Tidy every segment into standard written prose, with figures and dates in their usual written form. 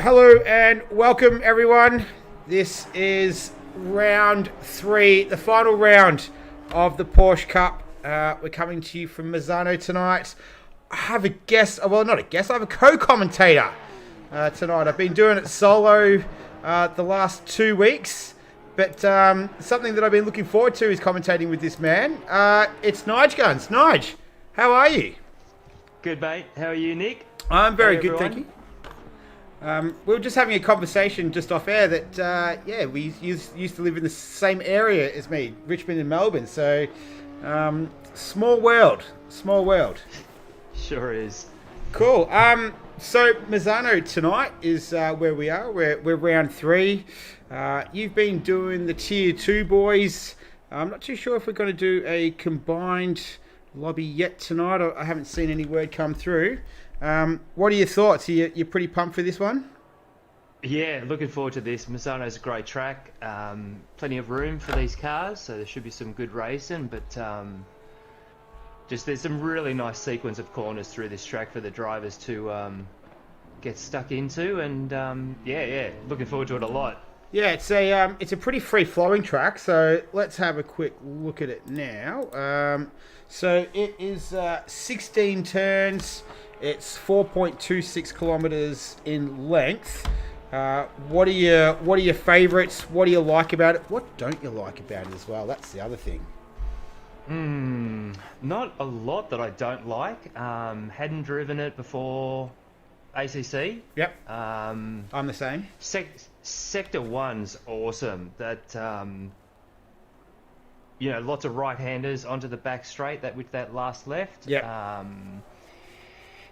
Hello and welcome everyone. This is round 3, the final round of the Porsche Cup. We're coming to you from Misano tonight. I have a guest, well not a guest, I have a co-commentator tonight. I've been doing it solo the last 2 weeks, but something that I've been looking forward to is commentating with this man. It's Nige Guns. Nige, how are you? Good, mate. How are you, Nick? I'm very good, thank you. We were just having a conversation just off air that, we used to live in the same area as me, Richmond and Melbourne. So, small world. Sure is. Cool. So Misano tonight is where we are. We're round 3. You've been doing the Tier 2 boys. I'm not too sure if we're going to do a combined lobby yet tonight. I haven't seen any word come through. What are your thoughts? You're pretty pumped for this one? Yeah, looking forward to this. Misano's a great track. Plenty of room for these cars, so there should be some good racing. But just there's some really nice sequence of corners through this track for the drivers to get stuck into, and looking forward to it a lot. Yeah, it's a pretty free-flowing track, so let's have a quick look at it now. So it is 16 turns. It's 4.26 kilometers in length. What are your favourites? What do you like about it? What don't you like about it as well? That's the other thing. Not a lot that I don't like. Hadn't driven it before ACC. Yep. I'm the same. Sector 1's awesome. That lots of right-handers onto the back straight. With that last left. Yep.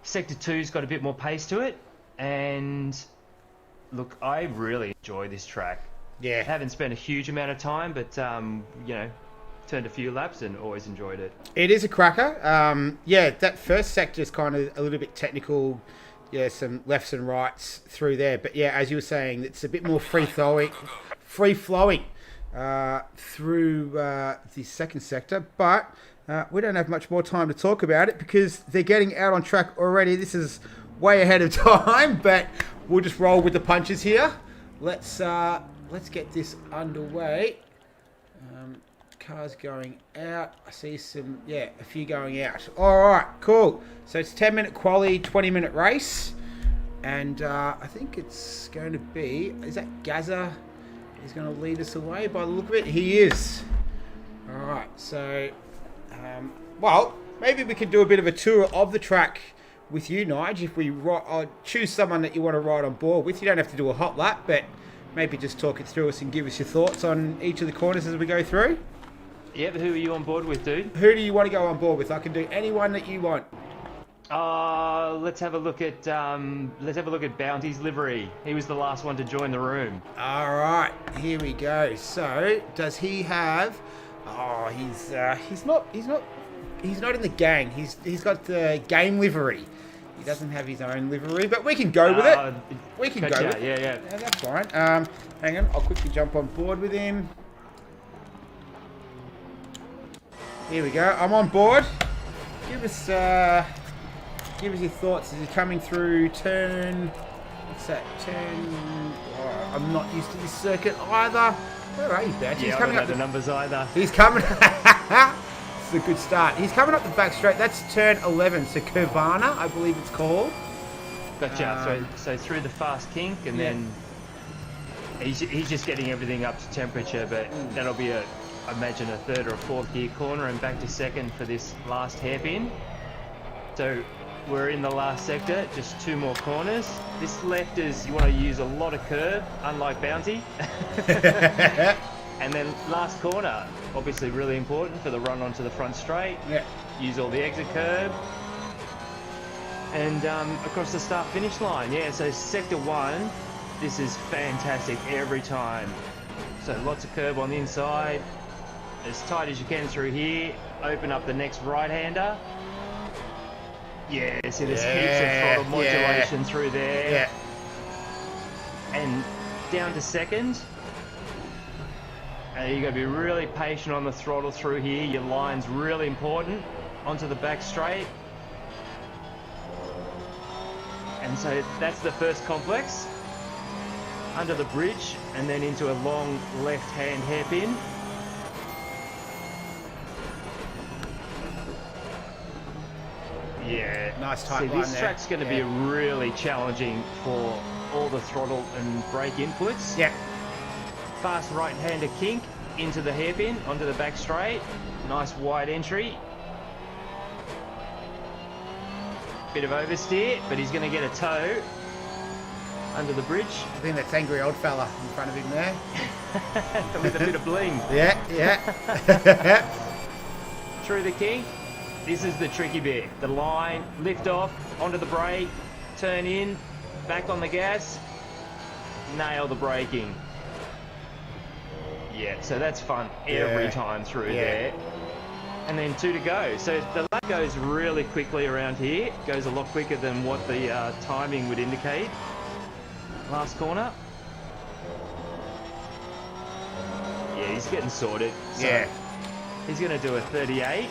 Sector 2's got a bit more pace to it, and look, I really enjoy this track. Yeah. I haven't spent a huge amount of time, but turned a few laps and always enjoyed it. It is a cracker. That first sector is kind of a little bit technical. Yeah, some lefts and rights through there, but yeah, as you were saying, it's a bit more free flowing through the second sector, but we don't have much more time to talk about it because they're getting out on track already. This is way ahead of time, but we'll just roll with the punches here. Let's get this underway. Cars going out. I see a few going out. All right, cool. So it's 10-minute quali, 20-minute race, and I think it's going to be. Is that Gaza? He's going to lead us away by the look of it. He is. All right, so. Maybe we could do a bit of a tour of the track with you, Nige. If we choose someone that you want to ride on board with, you don't have to do a hot lap, but maybe just talk it through us and give us your thoughts on each of the corners as we go through. Yep. Who are you on board with, dude? Who do you want to go on board with? I can do anyone that you want. Let's have a look at Bounty's livery. He was the last one to join the room. All right, here we go. So, does he have? Oh, he's not in the gang. He's got the game livery. He doesn't have his own livery, but we can go with it. We can go with it. Yeah, that's fine. Hang on, I'll quickly jump on board with him. Here we go. I'm on board. Give us your thoughts as you're coming through turn. What's that? Turn. Oh, I'm not used to this circuit either. Where are you, Batch? Yeah, I don't know the numbers either. He's coming. This is a good start. He's coming up the back straight. That's turn 11. So Curvana, I believe it's called. Gotcha. So through the fast kink, and then he's just getting everything up to temperature. But that'll be I imagine a third or a fourth gear corner, and back to second for this last hairpin. So we're in the last sector, just 2 more corners. This left is, you want to use a lot of curb, unlike Bounty. And then last corner, obviously really important for the run onto the front straight. Yeah. Use all the exit curb. And across the start finish line. Yeah, so sector 1, this is fantastic every time. So lots of curb on the inside. As tight as you can through here. Open up the next right-hander. Yeah, see there's heaps of throttle modulation through there. Yeah. And down to second. And you got to be really patient on the throttle through here. Your line's really important. Onto the back straight. And so that's the first complex. under the bridge and then into a long left-hand hairpin. Yeah. Nice tight line this there. track's going to be really challenging for all the throttle and brake inputs. Yeah. Fast right-hander kink into the hairpin, onto the back straight. Nice wide entry. Bit of oversteer, but he's going to get a toe under the bridge. I think that's angry old fella in front of him there. With a bit of bling. Yeah. Through the kink. This is the tricky bit. The line, lift off, onto the brake, turn in, back on the gas, nail the braking. Yeah, so that's fun every time through there. And then 2 to go. So the lap goes really quickly around here. Goes a lot quicker than what the timing would indicate. Last corner. Yeah, he's getting sorted. So he's going to do a 38.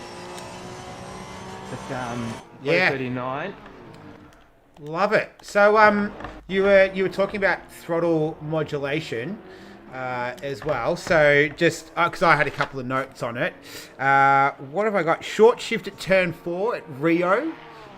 But, 39. Love it. So you were talking about throttle modulation as well. So just because I had a couple of notes on it. What have I got? Short shift at turn 4 at Rio.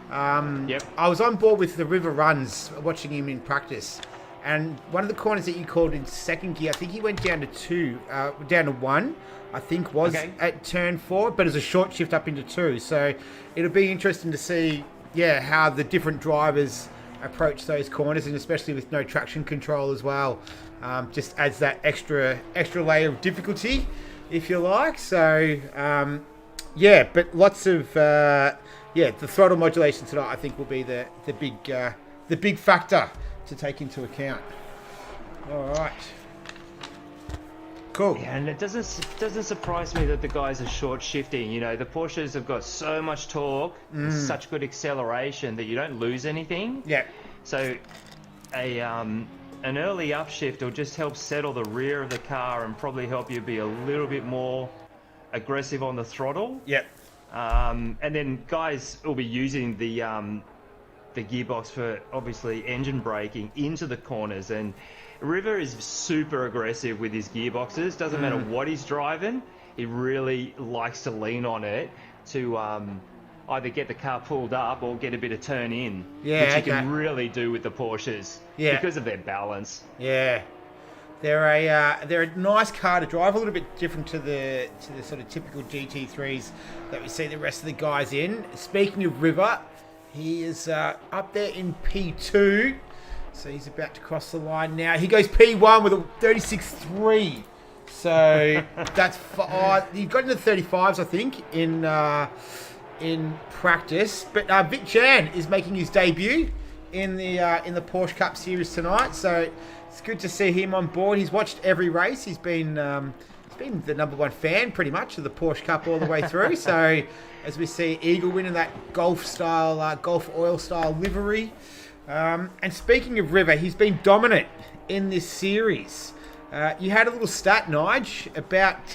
I was on board with the River Runs, watching him in practice. And one of the corners that you called in second gear, I think he went down to 1, I think was at turn 4, but as a short shift up into 2. So it'll be interesting to see, how the different drivers approach those corners, and especially with no traction control as well. Just adds that extra layer of difficulty, if you like. So, but lots of, the throttle modulation tonight, I think, will be the big factor to take into account. All right. Cool. Yeah, and it doesn't surprise me that the guys are short shifting. You know, the Porsches have got so much torque, such good acceleration that you don't lose anything. Yeah. So an early upshift will just help settle the rear of the car and probably help you be a little bit more aggressive on the throttle. Yep. And then guys will be using the gearbox for obviously engine braking into the corners, and River is super aggressive with his gearboxes. Doesn't matter what he's driving, he really likes to lean on it to either get the car pulled up or get a bit of turn in, which you can really do with the Porsches because of their balance. Yeah, they're a nice car to drive, a little bit different to the sort of typical GT3s that we see the rest of the guys in. Speaking of River, he is up there in P2, so he's about to cross the line now. He goes P1 with a 36.3, so that's he got into 35s, I think, in practice. But Vic Jan is making his debut in the Porsche Cup Series tonight, so it's good to see him on board. He's watched every race. He's been the #1 fan, pretty much, of the Porsche Cup all the way through. So as we see Eagle winning that Golf oil style livery. And speaking of River, he's been dominant in this series. You had a little stat, Nige, about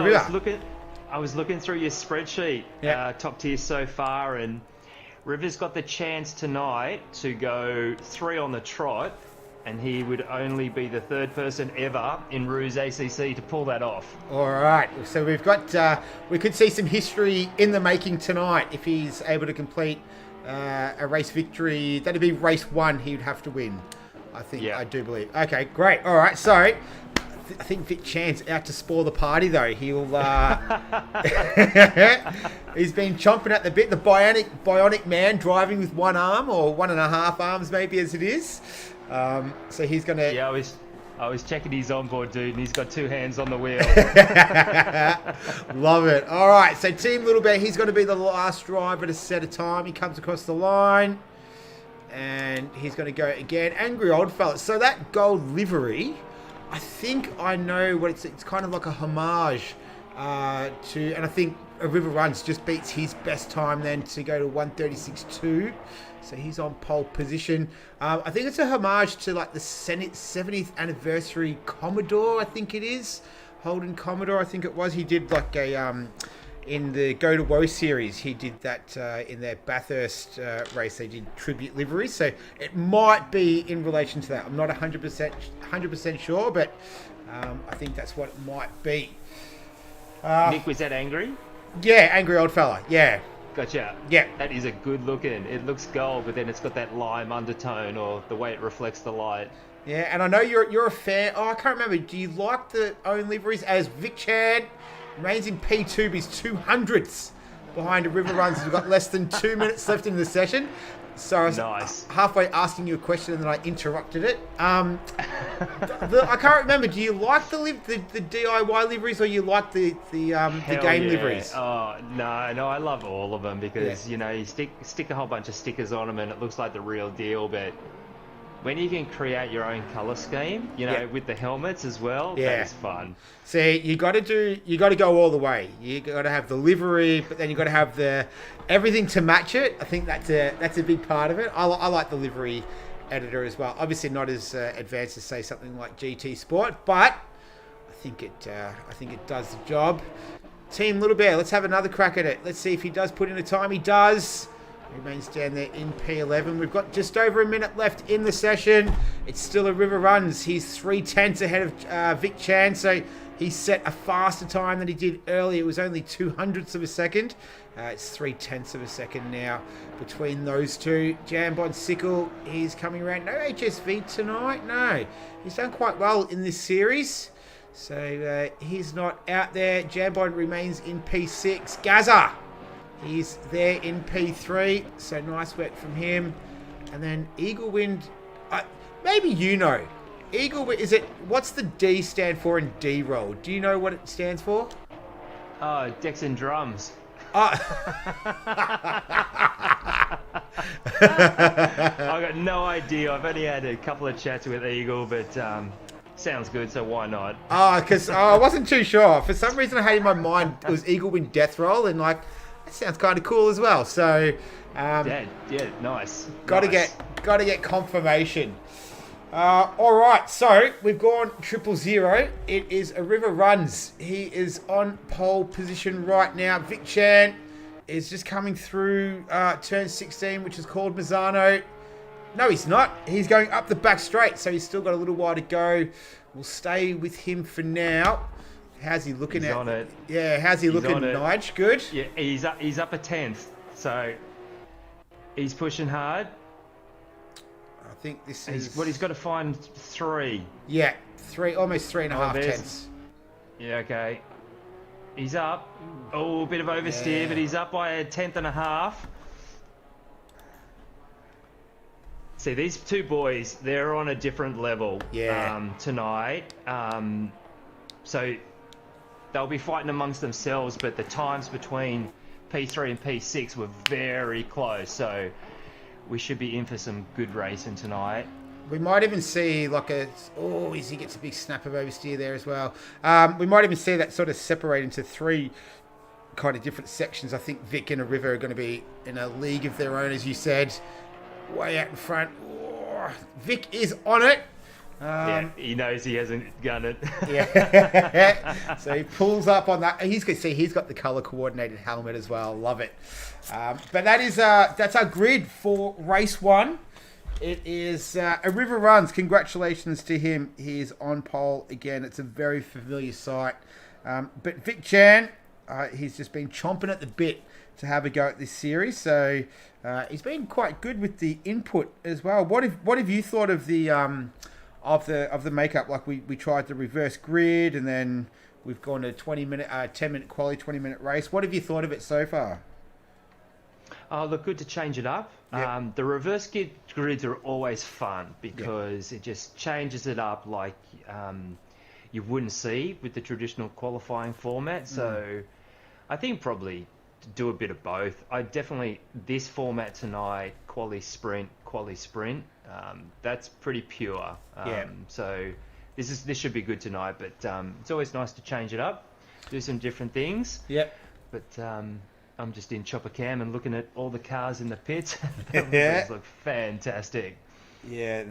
River. I was looking through your spreadsheet, top tier so far, and River's got the chance tonight to go 3 on the trot, and he would only be the 3rd person ever in ROOZ ACC to pull that off. All right, so we've got we could see some history in the making tonight if he's able to complete a race victory. That'd be race 1 he would have to win, I think. I do believe. Okay, great. All right, so I think Vic Chan's out to spoil the party, though. He'll he's been chomping at the bit, the bionic man driving with 1 arm, or 1.5 arms maybe as it is. So he's gonna. Yeah, I was checking his onboard, dude, and he's got 2 hands on the wheel. Love it. All right, so Team Little Bear, he's going to be the last driver to set a time. He comes across the line, and he's going to go again. Angry old fella. So that gold livery, I think I know what it's kind of like a homage to, and I think a River Runs just beats his best time then to go to 136.2. So he's on pole position. I think it's a homage to like the 70th anniversary Commodore, I think it is. Holden Commodore, I think it was. He did like a in the Go to Woe series, he did that in their Bathurst race. They did tribute liveries, so it might be in relation to that. I'm not 100% sure, but I think that's what it might be. Nick, was that angry? Yeah, angry old fella. Yeah. Gotcha. Yeah. That is a good looking. It looks gold, but then it's got that lime undertone, or the way it reflects the light. Yeah, and I know you're a fan. Oh, I can't remember. Do you like the own liveries? As Vic Chan remains in P2, but he's 200ths behind the River Runs. We've got less than 2 minutes left in the session. So I was halfway asking you a question and then I interrupted it. I can't remember. Do you like the DIY liveries, or you like the game liveries? Oh no, I love all of them because you stick a whole bunch of stickers on them and it looks like the real deal. But when you can create your own color scheme, with the helmets as well, that's fun. See, you got to go all the way. You got to have the livery, but then you got to have everything to match it. I think that's a big part of it. I like the livery editor as well. Obviously not as advanced as say something like GT Sport, but I think it does the job. Team Little Bear, let's have another crack at it. Let's see if he does put in a time. He does. Remains down there in P11. We've got just over a minute left in the session. It's still a River Runs. He's 3/10 ahead of Vic Chan, so he set a faster time than he did earlier. It was only 200ths of a second. It's 3/10 of a second now between those two. Jambon Sickle, he's coming around. No HSV tonight. No, he's done quite well in this series, so he's not out there. Jambon remains in P6. Gaza, he's there in P3, so nice work from him. And then Eagle Wind, maybe Eagle Wind, what's the D stand for in D-roll? Do you know what it stands for? Oh, decks and drums. I've got no idea. I've only had a couple of chats with Eagle, but sounds good, so why not? Because I wasn't too sure. For some reason I had in my mind it was Eagle Wind Death Roll, and that sounds kind of cool as well. So yeah, nice. Gotta get confirmation. All right, so we've gone 000. It is a River Runs. He is on pole position right now. Vic Chan is just coming through turn 16, which is called Misano. No, he's not. He's going up the back straight, so he's still got a little while to go. We'll stay with him for now. How's he looking? He's on it. Yeah, how's he looking, Nige? Good? Yeah, he's up a 10th, so he's pushing hard. I think this is... He's got to find 3. Yeah, almost 3.5 tenths. Yeah, okay. He's up. Oh, a bit of oversteer, but he's up by a 10.5. See, these two boys, they're on a different level tonight. So they'll be fighting amongst themselves, but the times between P3 and P6 were very close. So we should be in for some good racing tonight. We might even see he gets a big snap of oversteer there as well. We might even see that sort of separate into 3 kind of different sections. I think Vic and a River are going to be in a league of their own, as you said, way out in front. Oh, Vic is on it. Yeah, he knows he hasn't done it. Yeah. So he pulls up on that. He's got the color coordinated helmet as well. Love it. But that's our grid for race 1. It is a River Runs. Congratulations to him. He is on pole again. It's a very familiar sight. But Vic Chan, he's just been chomping at the bit to have a go at this series. So he's been quite good with the input as well. What have you thought of the makeup? Like we tried the reverse grid, and then we've gone to 10-minute quali, 20-minute race. What have you thought of it so far? Oh, look, good to change it up. Yep. The reverse grids are always fun because it just changes it up like you wouldn't see with the traditional qualifying format. So I think probably do a bit of both. This format tonight, quali sprint. That's pretty pure. So this should be good tonight, but it's always nice to change it up, do some different things. Yep. But I'm just in chopper cam and looking at all the cars in the pits. Those look fantastic. Yeah,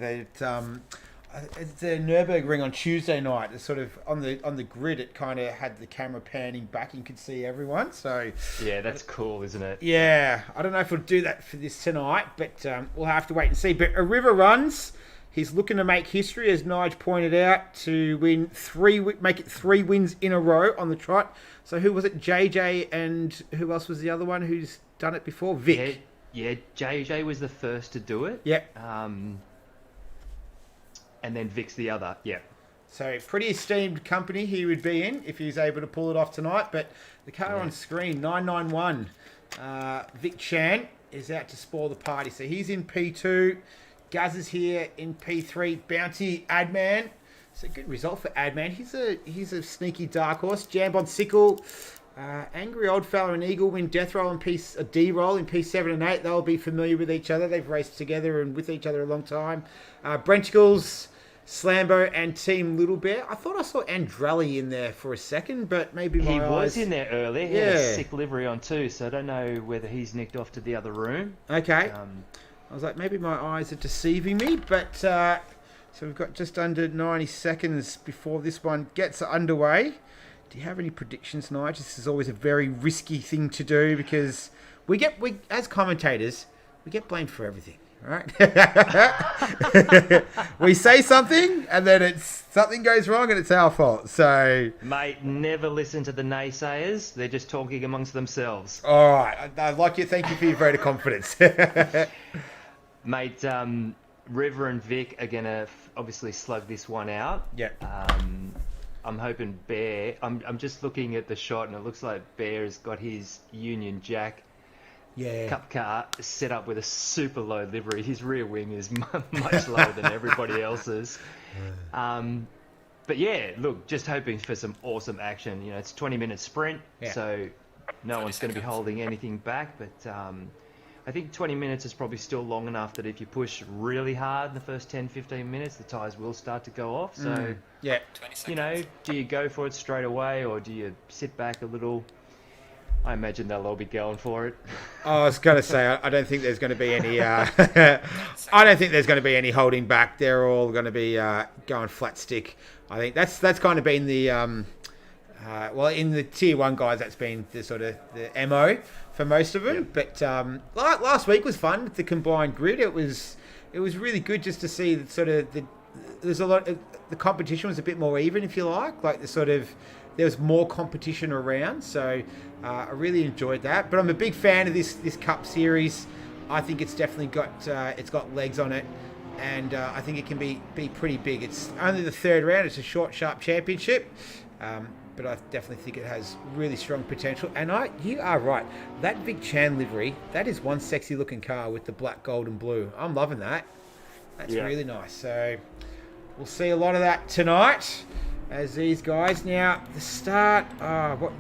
the Nürburgring on Tuesday night. It's sort of on the grid. It kind of had the camera panning back, and you could see everyone. So Yeah, that's cool, isn't it? yeah, I don't know if we'll do that for this tonight, but we'll have to wait and see. But a River runs. He's looking to make history, as Nige pointed out, to make it 3 wins in a row on the trot. So who was it? JJ, and who else was the other one who's done it before? Vic. Yeah, JJ was the first to do it. Yep. And then Vic's the other. Yeah. So pretty esteemed company he would be in if he's able to pull it off tonight. But the car on screen, 991, Vic Chan is out to spoil the party. So he's in P2. Gaz is here in P3. Bounty Adman. It's a good result for Adman. He's a sneaky dark horse. Jambon Sickle. Angry Old Fella and Eagle win Death Roll and D-Roll in P7 and 8. They'll be familiar with each other. They've raced together and with each other a long time. Brenchicles, Slambo and Team Little Bear. I thought I saw Andrali in there for a second, but maybe my He eyes... was in there earlier. He had a sick livery on too, so I don't know whether he's nicked off to the other room. Okay. I was like, maybe my eyes are deceiving me, but so we've got just under 90 seconds before this one gets underway. Do you have any predictions, Nige? This is always a very risky thing to do because we as commentators, we get blamed for everything, right? We say something and then something goes wrong and it's our fault. So, mate, never listen to the naysayers. They're just talking amongst themselves. All right, I like you. Thank you for your vote of confidence. Mate, River and Vic are going to obviously slug this one out. Yeah. I'm hoping Bear... I'm just looking at the shot and it looks like Bear has got his Union Jack Cup car set up with a super low livery. His rear wing is much lower than everybody else's. But yeah, look, just hoping for some awesome action. You know, it's a 20-minute sprint, so no one's going to be holding anything back, but... I think 20 minutes is probably still long enough that if you push really hard in the first 10-15 minutes, the tyres will start to go off. So, you know, do you go for it straight away or do you sit back a little? I imagine they'll all be going for it. I was going to say, I don't think there's going to be any. I don't think there's going to be any holding back. They're all going to be going flat stick. I think that's kind of been the. Well, in the tier 1 guys, that's been the sort of the MO for most of them. But last week was fun with the combined grid. It was really good just to see that sort of there's a lot. The competition was a bit more even, if you like. Like there was more competition around. So I really enjoyed that. But I'm a big fan of this Cup series. I think it's definitely got legs on it. And I think it can be pretty big. It's only the 3rd round. It's a short, sharp championship. But I definitely think it has really strong potential. And you are right. That Vic Chan livery, that is one sexy looking car with the black, gold and blue. I'm loving that. That's really nice. So we'll see a lot of that tonight as these guys. Now, the start,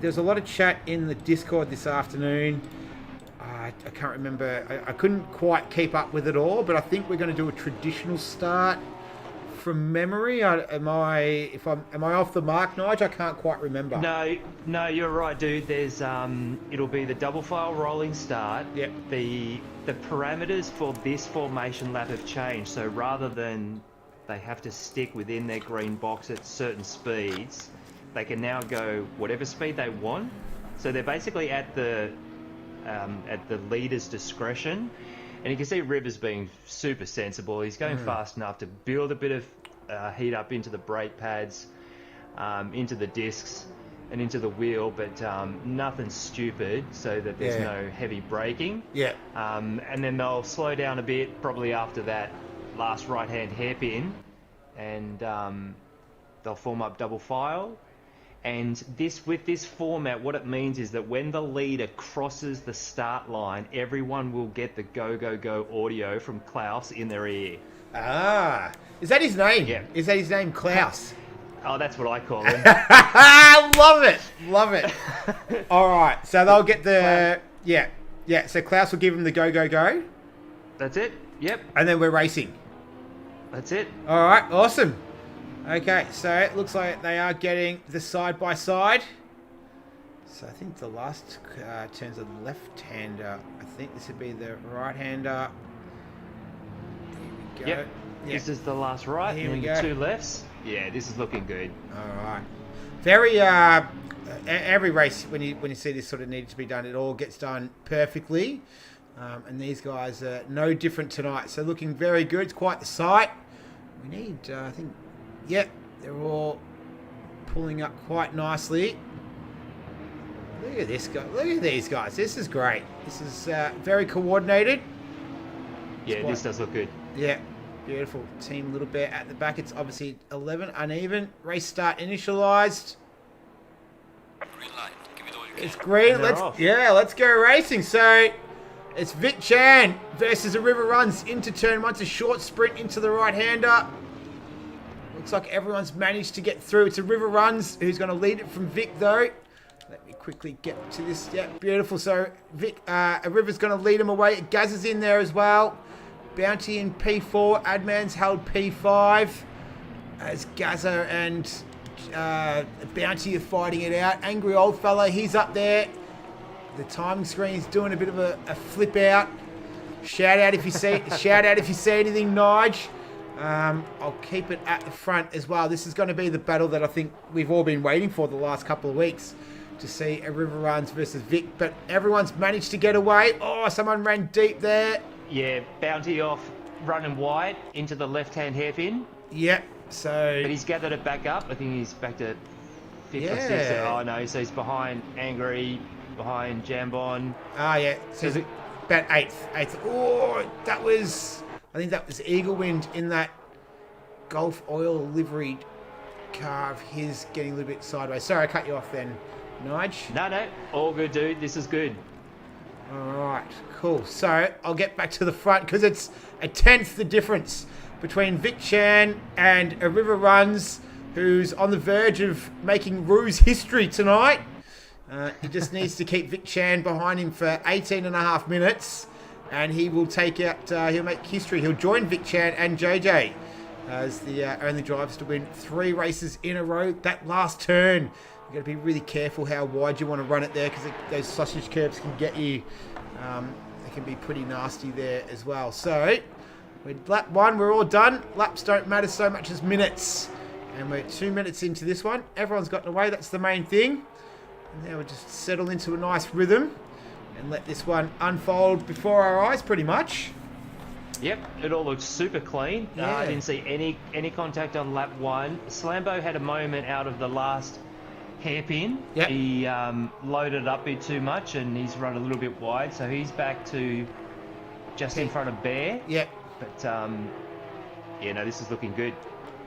there's a lot of chat in the Discord this afternoon. I can't remember. I couldn't quite keep up with it all, but I think we're going to do a traditional start. From memory, am I off the mark, Nige? I can't quite remember. No, you're right, dude. There's it'll be the double file rolling start. Yep. The parameters for this formation lap have changed. So rather than they have to stick within their green box at certain speeds, they can now go whatever speed they want. So they're basically at the leader's discretion. And you can see Rivers being super sensible. He's going fast enough to build a bit of heat up into the brake pads, into the discs, and into the wheel, but nothing stupid so that there's no heavy braking. Yeah. And then they'll slow down a bit probably after that last right-hand hairpin, and they'll form up double file. And with this format, what it means is that when the leader crosses the start line, everyone will get the go, go, go audio from Klaus in their ear. Ah, is that his name? Yeah. Is that his name, Klaus? Oh, that's what I call him. Love it. All right, so they'll get the... Yeah, so Klaus will give him the go, go, go. That's it, yep. And then we're racing. That's it. All right, awesome. Okay, so it looks like they are getting the side-by-side. So I think the last turns a left-hander. I think this would be the right-hander. Here we go. Yep. Yeah. This is the last right, Here we and go. the 2 lefts. Yeah, this is looking good. All right. Very every race when you see this sort of needed to be done, it all gets done perfectly. And these guys are no different tonight. So looking very good. It's quite the sight. We need, I think, yep, they're all pulling up quite nicely. Look at this guy. Look at these guys. This is great. This is very coordinated. Yeah, this does look good. Yeah, beautiful. Team Little Bear at the back. It's obviously 11, uneven. Race start initialized. Green light. Give it all you can. It's green. And they're off. Let's go racing. So it's Vic Chan versus a River Runs into turn 1. It's a short sprint into the right-hander. Looks like everyone's managed to get through. It's a River Runs who's going to lead it from Vic though. Let me quickly get to this. Yeah, beautiful. So Vic, a River's going to lead him away. Gaz is in there as well. Bounty in P4. Adman's held P5. As Gaza and Bounty are fighting it out. Angry Old Fella, he's up there. The timing screen's doing a bit of a flip out. Shout out if you see anything, Nige. I'll keep it at the front as well. This is going to be the battle that I think we've all been waiting for the last couple of weeks to see a River Runs versus Vic. But everyone's managed to get away. Oh, someone ran deep there. Yeah, Bounty off, running wide into the left-hand hairpin. Yep. So. But he's gathered it back up. I think he's back to 5th or 6th. Yeah. Oh, no, so he's behind Angry, behind Jambon. Ah, yeah. So Is it- about 8th. Oh, I think that was Eagle Wind in that Gulf Oil livery car of his getting a little bit sideways. Sorry, I cut you off then, Nige. No, all good, dude. This is good. All right, cool. So I'll get back to the front because it's a 10th the difference between Vic Chan and a River Runs who's on the verge of making ROOZ history tonight. He just needs to keep Vic Chan behind him for 18 and a half minutes and he will take out, he'll make history. He'll join Vic Chan and JJ as the only drivers to win 3 races in a row. That last turn, you've got to be really careful how wide you want to run it there because those sausage curbs can get you, they can be pretty nasty there as well. So, with lap 1, we're all done. Laps don't matter so much as minutes. And we're 2 minutes into this one. Everyone's gotten away, that's the main thing. And now we'll just settle into a nice rhythm and let this one unfold before our eyes pretty much. Yep, it all looks super clean. Yeah. I didn't see any contact on lap 1. Slambo had a moment out of the last hairpin. Yep. He loaded up a bit too much and he's run a little bit wide, so he's back to just in front of Bear. Yep. But yeah, no, this is looking good.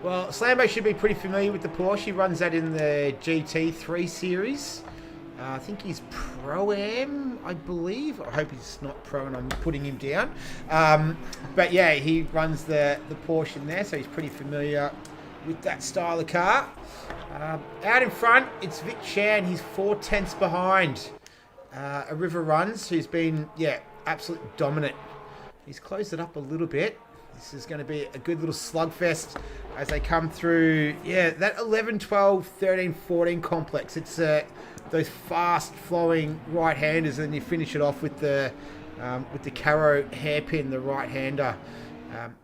Well, Slambo should be pretty familiar with the Porsche. He runs that in the GT3 series. I think he's Pro-Am, I believe. I hope he's not Pro and I'm putting him down. But yeah, he runs the Porsche in there, so he's pretty familiar with that style of car. Out in front, it's Vic Chan. He's 4 tenths behind a River Runs, who's been, absolutely dominant. He's closed it up a little bit. This is going to be a good little slugfest as they come through, that 11, 12, 13, 14 complex. It's those fast-flowing right-handers, and then you finish it off with the Caro hairpin, the right-hander.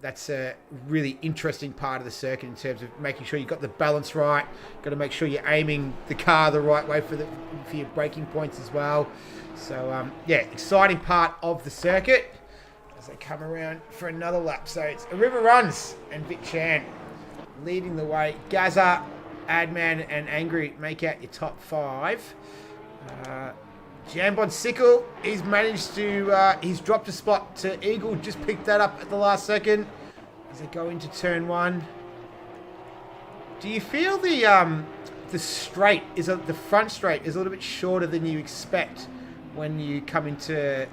That's a really interesting part of the circuit in terms of making sure you've got the balance right. Got to make sure you're aiming the car the right way for your braking points as well. So, exciting part of the circuit as they come around for another lap. So it's a River Runs and Vic Chan leading the way. Gaza, Adman and Angry make out your top 5. Jambon Sickle, he's managed to, he's dropped a spot to Eagle, just picked that up at the last second as they go into turn 1. Do you feel the straight, the front straight is a little bit shorter than you expect when you come into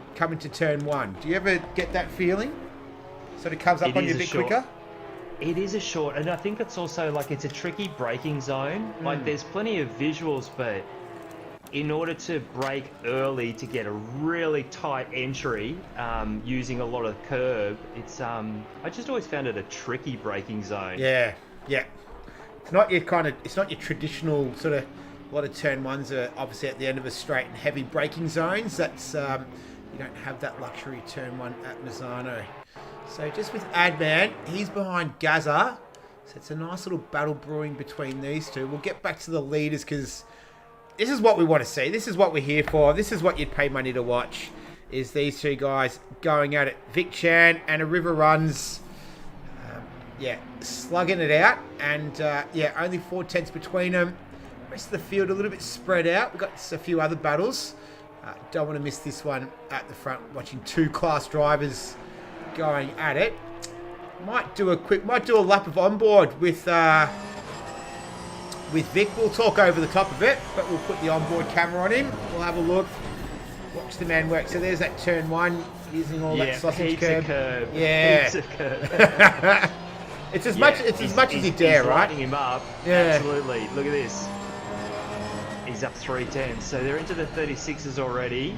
turn 1? Do you ever get that feeling? Sort of comes up on you a bit quicker? It is a short, and I think it's also like it's a tricky braking zone. Like there's plenty of visuals, but in order to brake early to get a really tight entry using a lot of curb, it's I just always found it a tricky braking zone. Yeah. It's not your traditional sort of. A lot of turn 1s are obviously at the end of a straight and heavy braking zones. That's you don't have that luxury turn 1 at Misano. So just with Adman, he's behind Gaza. So it's a nice little battle brewing between these two. We'll get back to the leaders because this is what we want to see. This is what we're here for. This is what you'd pay money to watch, is these two guys going at it. Vic Chan and a River Runs. Slugging it out. And, only 4 tenths between them. Rest of the field a little bit spread out. We've got a few other battles. Don't want to miss this one at the front. Watching 2 class drivers going at it. Might do a lap of onboard with Vic. We'll talk over the top of it, but we'll put the onboard camera on him. We'll have a look. Watch the man work. So there's that turn 1 using all that sausage curb. Yeah. Pizza curb. It's as much as you dare, right? Lighting him up. Yeah. Absolutely. Look at this. He's up 3 tenths. So they're into the 36s already.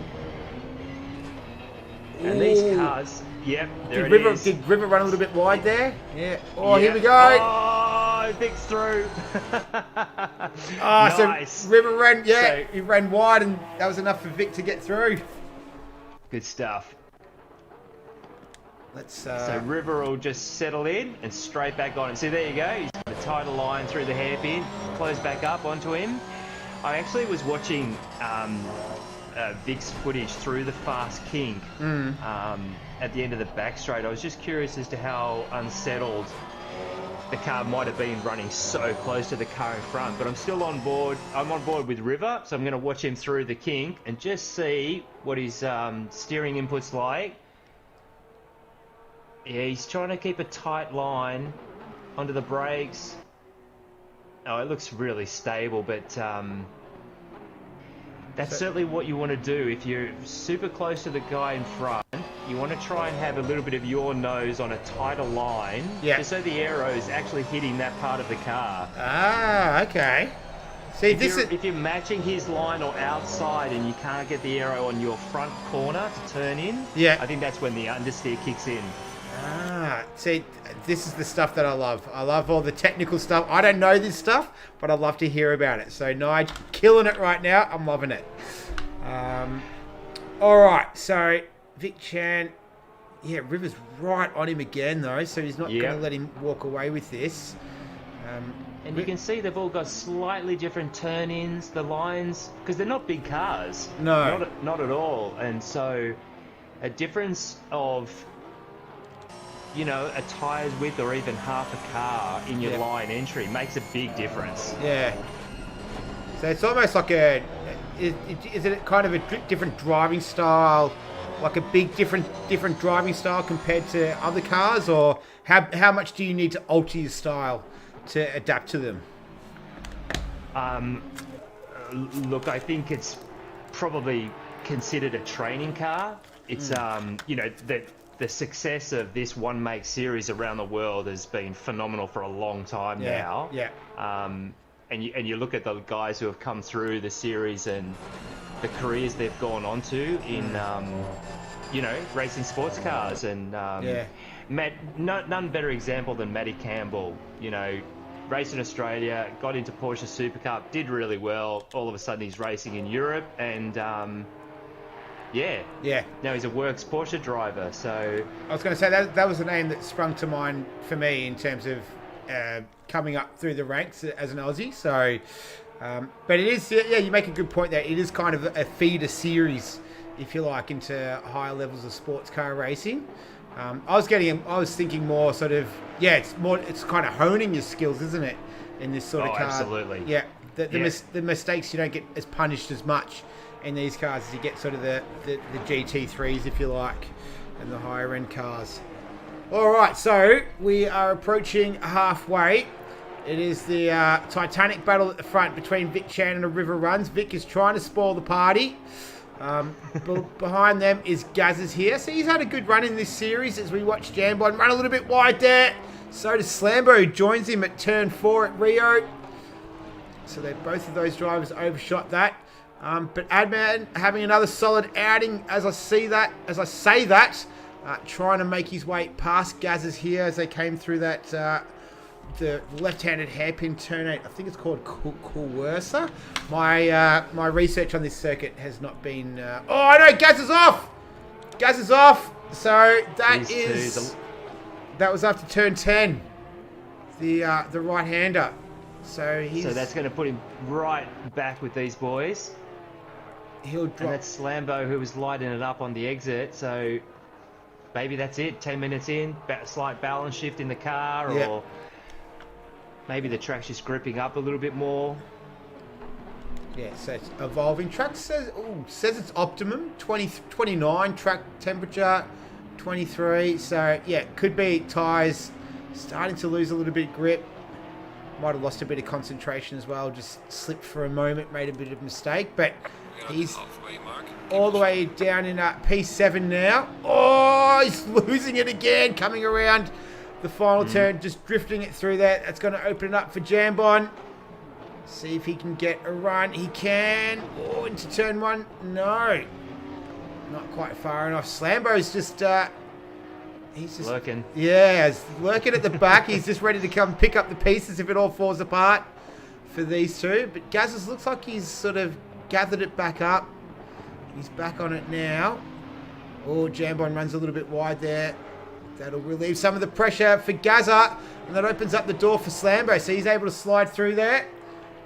And these cars, yep, there it is. Did River run a little bit wide there? Yeah. Oh, here we go. Oh, Vic's through. Nice. So River ran, he ran wide, and that was enough for Vic to get through. Good stuff. So River will just settle in and straight back on him. See, there you go. He's got a tighter line through the hairpin, close back up onto him. I actually was watching Vic's footage through the fast kink at the end of the back straight. I was just curious as to how unsettled the car might have been running so close to the car in front, but I'm still on board. I'm on board with River, so I'm going to watch him through the kink and just see what his steering input's like. Yeah, he's trying to keep a tight line onto the brakes. Oh, it looks really stable, but that's certainly what you want to do. If you're super close to the guy in front, you want to try and have a little bit of your nose on a tighter line, just so the aero is actually hitting that part of the car. Ah, okay. See, if you're matching his line or outside and you can't get the aero on your front corner to turn in, I think that's when the understeer kicks in. See, this is the stuff that I love. I love all the technical stuff. I don't know this stuff, but I love to hear about it. So, Nige, killing it right now. I'm loving it. All right, so Vic Chan, River's right on him again, though, so he's not going to let him walk away with this. And you can see they've all got slightly different turn-ins, the lines, because they're not big cars. No. Not at all. And so a difference of, a tyre's width or even half a car in your line entry makes a big difference. Yeah. So it's almost like is it kind of a different driving style, like a big different driving style compared to other cars, or how much do you need to alter your style to adapt to them? Look, I think it's probably considered a training car. It's the success of this one make series around the world has been phenomenal for a long time now. Yeah. And you look at the guys who have come through the series and the careers they've gone on to in racing sports cars, and none better example than Matty Campbell. Raced in Australia, got into Porsche Super Cup, did really well. All of a sudden he's racing in Europe, and now he's a works Porsche driver. So I was going to say that was a name that sprung to mind for me in terms of coming up through the ranks as an Aussie. So, but it is, you make a good point there. It is kind of a feeder series, if you like, into higher levels of sports car racing. I was thinking more sort of, it's kind of honing your skills, isn't it, in this sort of car? Absolutely. Yeah, the mistakes, you don't get as punished as much in these cars as you get sort of the GT3s, if you like, and the higher end cars. All right, so we are approaching halfway. It is the Titanic battle at the front between Vic Chan and a River Runs. Vic is trying to spoil the party. Behind them is Gaz's here. So he's had a good run in this series as we watch Jambon run a little bit wide there. So does Slambo, who joins him at turn 4 at Rio. So both of those drivers overshot that. But Adman having another solid outing as I say that, trying to make his way past Gaz's here as they came through that the left-handed hairpin turn 8. I think it's called Coercer. My research on this circuit has not been... oh, no, Gaz is off! So that is... that was after turn 10. The right-hander. So that's going to put him right back with these boys. He'll drop. And that's Slambo who was lighting it up on the exit. So maybe that's it. 10 minutes in, slight balance shift in the car, or maybe the track's just gripping up a little bit more. Yeah, so it's evolving. Track says it's optimum, 29 track temperature, 23. So yeah, could be tyres starting to lose a little bit of grip. Might have lost a bit of concentration as well. Just slipped for a moment, made a bit of a mistake. But he's all the way down in P7 now. Oh, he's losing it again, coming around the final turn, just drifting it through that. That's going to open it up for Jambon. See if he can get a run. He can. Oh, into turn 1. No. Not quite far enough. Slambo's just... he's just... Lurking. Yeah, he's lurking at the back. He's just ready to come pick up the pieces if it all falls apart for these two. But Gazza looks like he's sort of gathered it back up. He's back on it now. Oh, Jambon runs a little bit wide there. That'll relieve some of the pressure for Gazza. And that opens up the door for Slambo. So he's able to slide through there.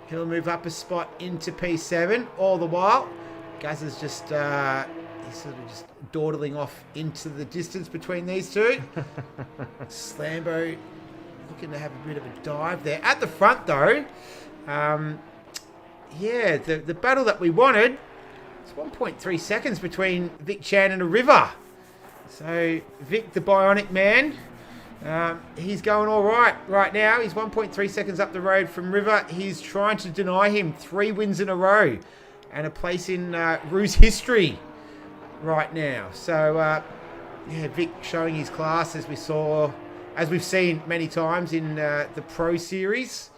He'll move up a spot into P7 all the while. Gazza's just, he's sort of just dawdling off into the distance between these two. Slambo looking to have a bit of a dive there. At the front though, yeah, the battle that we wanted, it's 1.3 seconds between Vic Chan and a River. So Vic, the bionic man, he's going all right now. He's 1.3 seconds up the road from River. He's trying to deny him 3 wins in a row and a place in ROOZ history right now. So, yeah, Vic showing his class as we've seen many times in the Pro Series.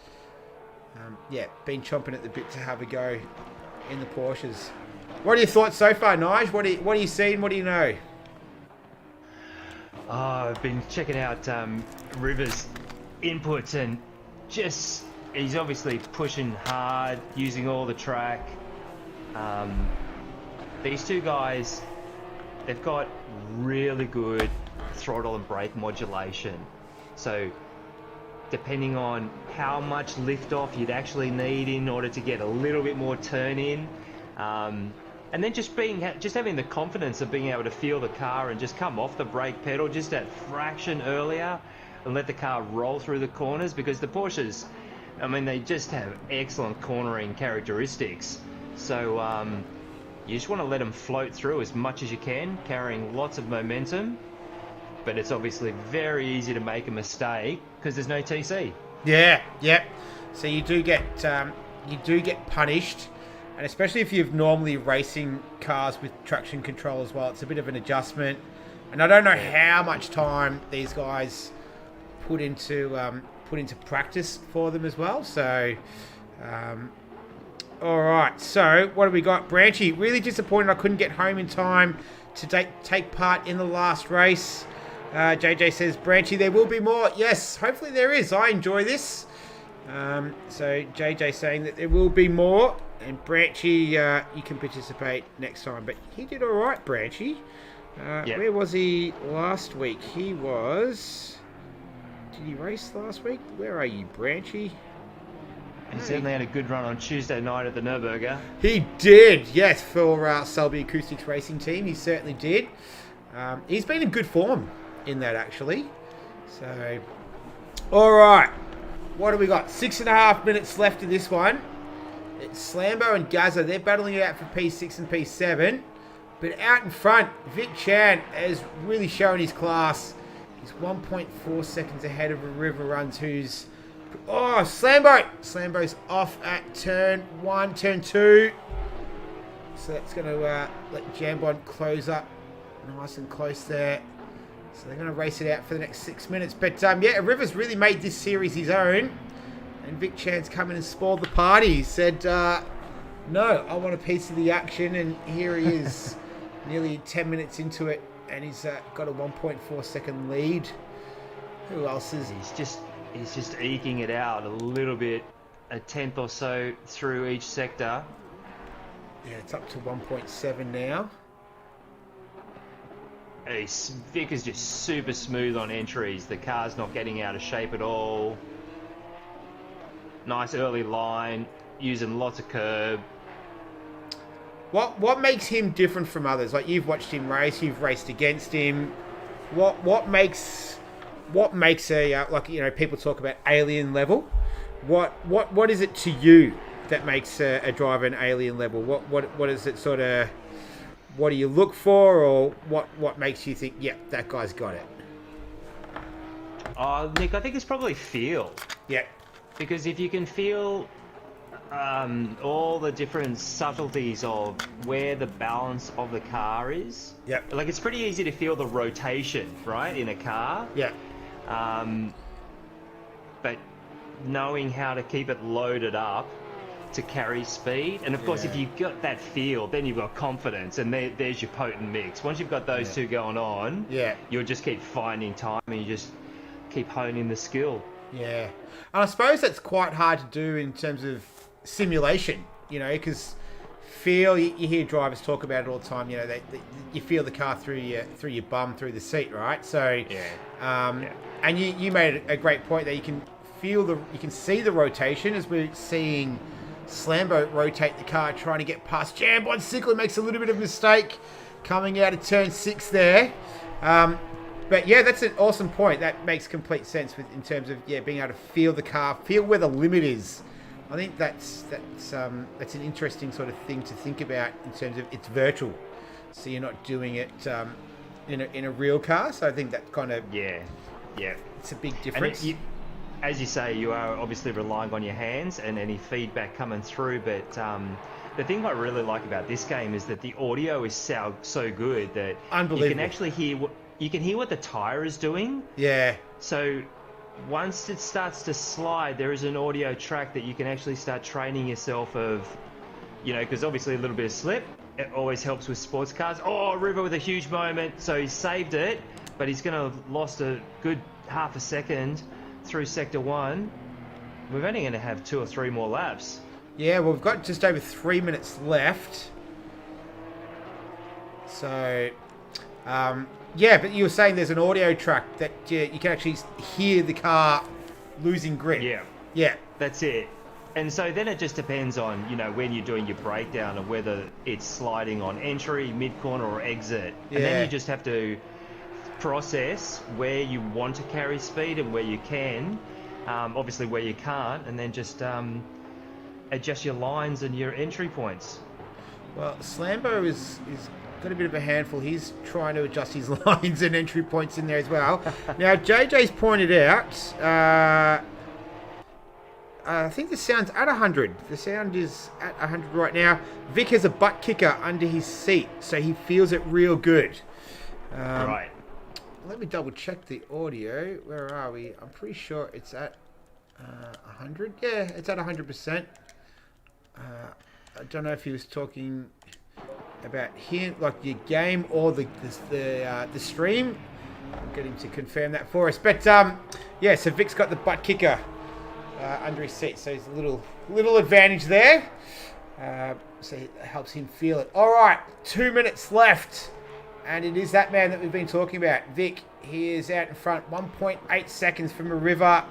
Yeah, been chomping at the bit to have a go in the Porsches. What are your thoughts so far, Nige? What are you seeing? What do you know? Oh, I've been checking out River's inputs, and just he's obviously pushing hard, using all the track. These two guys, they've got really good throttle and brake modulation. So depending on how much lift off you'd actually need in order to get a little bit more turn in, and then just having the confidence of being able to feel the car and just come off the brake pedal just that fraction earlier and let the car roll through the corners, because the Porsches, I mean, they just have excellent cornering characteristics. So you just want to let them float through as much as you can, carrying lots of momentum. But it's obviously very easy to make a mistake because there's no TC. Yeah, yep. So you do get punished. And especially if you're normally racing cars with traction control as well, it's a bit of an adjustment. And I don't know how much time these guys put into practice for them as well. So, all right. So what do we got? Branchy, really disappointed I couldn't get home in time to take part in the last race. JJ says, Branchy, there will be more. Yes, hopefully there is. I enjoy this. So JJ saying that there will be more. And Branchy, you can participate next time. But he did all right, Branchy. Yep. Where was he last week? He was... Did he race last week? Where are you, Branchy? He certainly had a good run on Tuesday night at the Nürburgring. He did, yes, for Selby Acoustics Racing Team. He certainly did. He's been in good form in that, actually. So, all right. What do we got? 6.5 minutes left in this one. It's Slambo and Gazza. They're battling it out for P6 and P7. But out in front, Vic Chan has really shown his class. He's 1.4 seconds ahead of a River Runs, who's... Oh, Slambo! Slambo's off at turn 1, turn 2. So that's going to let Jambon close up nice and close there. So they're going to race it out for the next 6 minutes. But yeah, River's really made this series his own. And Vic Chan's come in and spoiled the party. He said, no, I want a piece of the action. And here he is, nearly 10 minutes into it. And he's got a 1.4 second lead. Who else is... He's just eking it out a little bit, a tenth or so through each sector. Yeah, it's up to 1.7 now. Vic is just super smooth on entries. The car's not getting out of shape at all. Nice early line, using lots of curb. What makes him different from others? Like, you've watched him race, you've raced against him. What makes a like, you know, people talk about alien level. What is it to you that makes a driver an alien level? What is it sort of? What do you look for, or what makes you think, yeah, that guy's got it? Nick, I think it's probably feel. Yeah. Because if you can feel all the different subtleties of where the balance of the car is. Yep. Like, it's pretty easy to feel the rotation, right, in a car. Yeah. But knowing how to keep it loaded up to carry speed, and of course, if you've got that feel, then you've got confidence, and there's your potent mix. Once you've got those two going on, you'll just keep finding time, and you just keep honing the skill. Yeah. And I suppose that's quite hard to do in terms of simulation, you know, because feel, you hear drivers talk about it all the time, you know, you feel the car through your bum, through the seat, right? So, and you made a great point that you can see the rotation, as we're seeing Slambo rotate the car, trying to get past Jambon. Sickler makes a little bit of a mistake coming out of turn 6 there. But yeah, that's an awesome point. That makes complete sense in terms of being able to feel the car, feel where the limit is. I think that's an interesting sort of thing to think about in terms of it's virtual, so you're not doing it in a real car. So I think that kind of it's a big difference. As you say, you are obviously relying on your hands and any feedback coming through, but the thing I really like about this game is that the audio is so good that you can actually hear what the tyre is doing. Yeah. So once it starts to slide, there is an audio track that you can actually start training yourself of, you know, because obviously a little bit of slip, it always helps with sports cars. Oh, River with a huge moment. So he saved it, but he's going to have lost a good half a second through Sector 1. We're only going to have 2 or 3 more laps. Yeah, well, we've got just over 3 minutes left. So, but you were saying there's an audio track that you can actually hear the car losing grip. Yeah. That's it. And so then it just depends on, you know, when you're doing your breakdown of whether it's sliding on entry, mid-corner or exit. And then you just have to process where you want to carry speed and where you can, obviously where you can't, and then just adjust your lines and your entry points. Well, Slambo is got a bit of a handful. He's trying to adjust his lines and entry points in there as well. Now, JJ's pointed out, I think the sound's at 100. The sound is at 100 right now. Vic has a butt kicker under his seat, so he feels it real good. Right. Let me double check the audio. Where are we? I'm pretty sure it's at 100. Yeah, it's at 100%. I don't know if he was talking about here, like your game or the stream. I'll get him to confirm that for us. But so Vic's got the butt kicker under his seat, so he's a little advantage there. So it helps him feel it. All right, 2 minutes left. And it is that man that we've been talking about. Vic, he is out in front, 1.8 seconds from a river.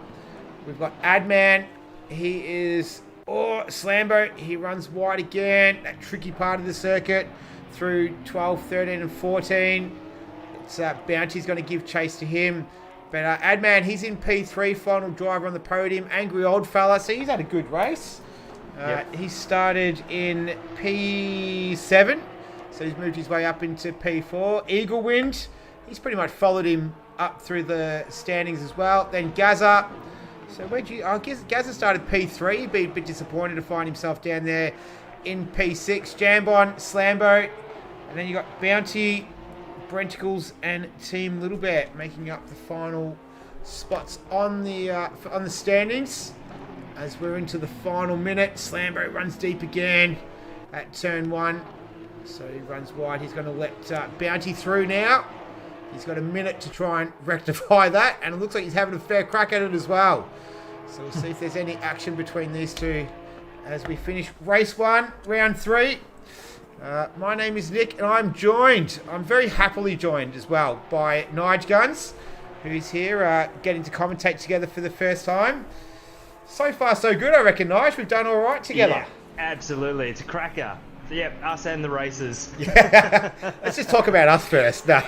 We've got Adman. He is, Slambo. He runs wide again. That tricky part of the circuit through 12, 13, and 14. It's Bounty's going to give chase to him. But Adman, he's in P3, final driver on the podium. Angry old fella. So he's had a good race. He started in P7. So he's moved his way up into P4. Eagle Wind, he's pretty much followed him up through the standings as well. Then Gaza. So I guess Gaza started P3. He'd be a bit disappointed to find himself down there in P6. Jambon, Slambo. And then you got Bounty, Brenticles, and Team Little Bear making up the final spots on the standings. As we're into the final minute, Slambo runs deep again at turn 1. So he runs wide. He's going to let Bounty through now. He's got a minute to try and rectify that. And it looks like he's having a fair crack at it as well. So we'll see if there's any action between these two as we finish race 1, round 3. My name is Nick, and I'm very happily joined as well by Nige Guns, who's here getting to commentate together for the first time. So far, so good, I reckon, Nige. We've done all right together. Yeah, absolutely. It's a cracker. Yep, us and the races. Yeah. Let's just talk about us first. No. All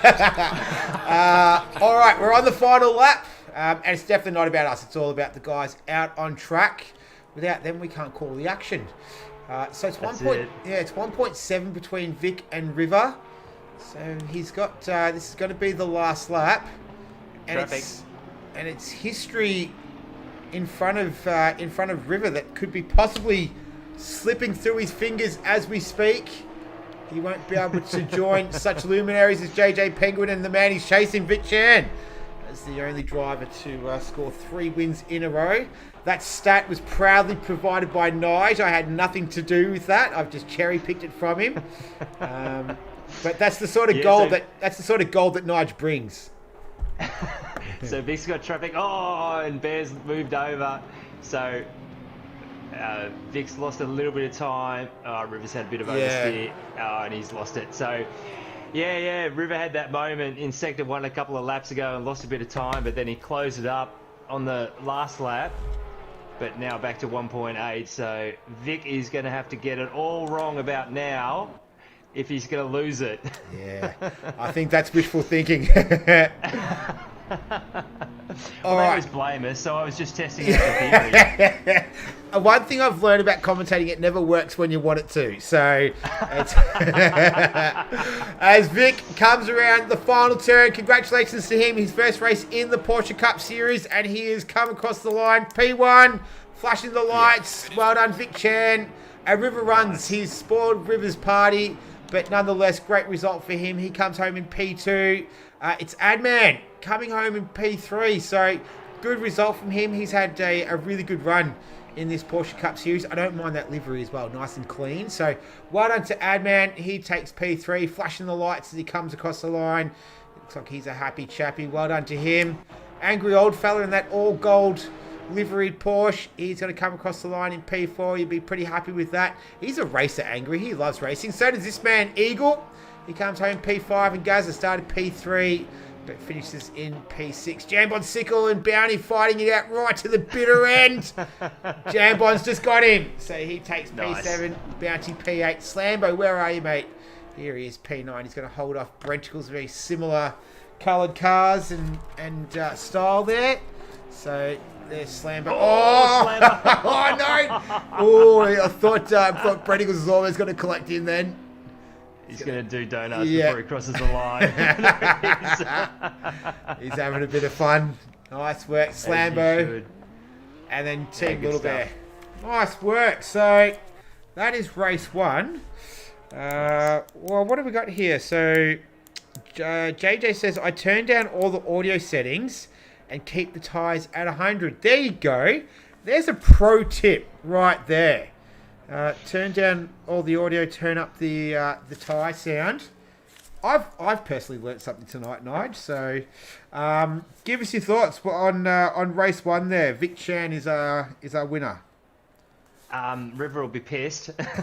right, we're on the final lap, and it's definitely not about us. It's all about the guys out on track. Without them, we can't call the action. So it's it's 1.7 between Vic and River. So he's got this is going to be the last lap, and it's history in front of River that could be possibly slipping through his fingers as we speak. He won't be able to join such luminaries as JJ Penguin and the man he's chasing, Vic Chan, as the only driver to score 3 wins in a row. That stat was proudly provided by Nige. I had nothing to do with that. I've just cherry-picked it from him. But that's the sort of gold that Nige brings. So Vic's got traffic. Oh, and Bear's moved over. So Vic's lost a little bit of time. River's had a bit of oversteer, and he's lost it. So, yeah, River had that moment in Sector 1 a couple of laps ago and lost a bit of time, but then he closed it up on the last lap. But now back to 1.8, so Vic is going to have to get it all wrong about now if he's going to lose it. Yeah, I think that's wishful thinking. Well, that was blameless, so I was just testing out the theory. One thing I've learned about commentating, it never works when you want it to. So, as Vic comes around the final turn, congratulations to him. His first race in the Porsche Cup Series, and he has come across the line. P1, flashing the lights. Well done, Vic Chan. River runs. He's spoiled River's party, but nonetheless, great result for him. He comes home in P2. It's Adman coming home in P3, so good result from him. He's had a really good run in this Porsche Cup Series. I don't mind that livery as well, nice and clean. So well done to Adman. He takes P3, flashing the lights as he comes across the line. Looks like he's a happy chappy. Well done to him. Angry old fella in that all gold liveried Porsche. He's going to come across the line in P4. You'll be pretty happy with that. He's a racer, Angry. He loves racing. So does this man, Eagle. He comes home P5, and Gaza started P3, but finishes in P6. Jambon Sickle and Bounty fighting it out right to the bitter end. Jambon's just got him, so he takes P7, Bounty P8. Slambo, where are you, mate? Here he is, P9. He's going to hold off Brenticles, very similar coloured cars and style there. So there's Slambo. Slambo. Oh, no! Oh, I thought Brenticles was always going to collect him then. He's going to do donuts before he crosses the line. He's having a bit of fun. Nice work, Slambo. And then Team Little Bear. Nice work. So that is race 1. Well, what have we got here? So JJ says, I turn down all the audio settings and keep the tyres at 100. There you go. There's a pro tip right there. Turn down all the audio, turn up the tyre sound. I've personally learnt something tonight, Nige. So, give us your thoughts on race 1 there. Vic Chan is our winner. River will be pissed. But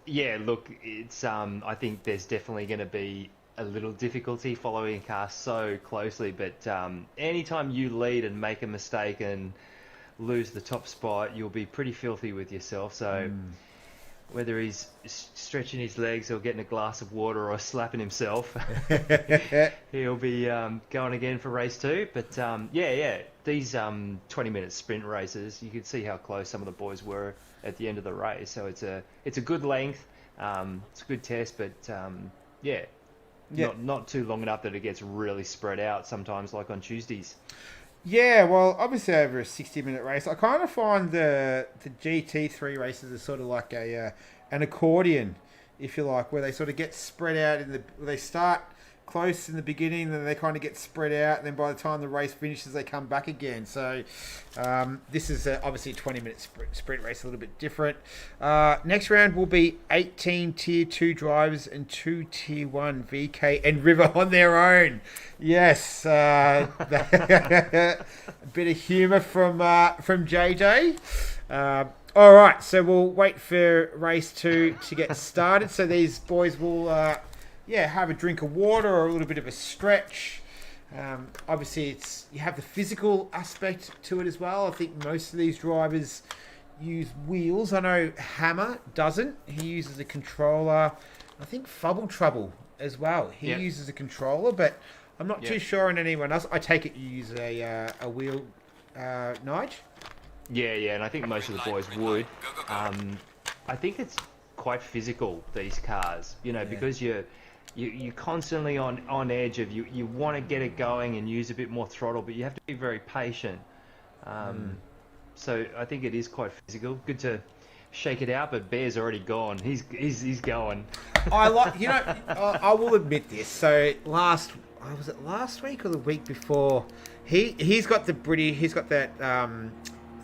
yeah, look, it's I think there's definitely going to be a little difficulty following a car so closely. But anytime you lead and make a mistake and lose the top spot, you'll be pretty filthy with yourself. So whether he's stretching his legs or getting a glass of water or slapping himself, he'll be going again for race 2. But these 20-minute sprint races, you can see how close some of the boys were at the end of the race. So it's a good length. It's a good test, but not too long enough that it gets really spread out sometimes, like on Tuesdays. Yeah, well, obviously over a 60-minute race, I kind of find the GT3 races are sort of like an accordion, if you like, where they sort of get spread out they start close in the beginning, then they kind of get spread out, and then by the time the race finishes, they come back again. So this is obviously a 20-minute sprint race, a little bit different. Next round will be 18 Tier 2 drivers and 2 Tier 1 VK and River on their own. Yes, a bit of humour from JJ. All right, so we'll wait for race 2 to get started. So these boys will, have a drink of water or a little bit of a stretch. Obviously, you have the physical aspect to it as well. I think most of these drivers use wheels. I know Hammer doesn't. He uses a controller. I think Fubble Trouble as well. He uses a controller, but I'm not too sure on anyone else. I take it you use a wheel, Nige? Yeah, and I think most of the boys would. I think it's quite physical, these cars, because you're constantly on edge of you want to get it going and use a bit more throttle, but you have to be very patient. So I think it is quite physical. Good to shake it out, but Bear's already gone. He's going. I will admit this. So was it last week or the week before? He's got that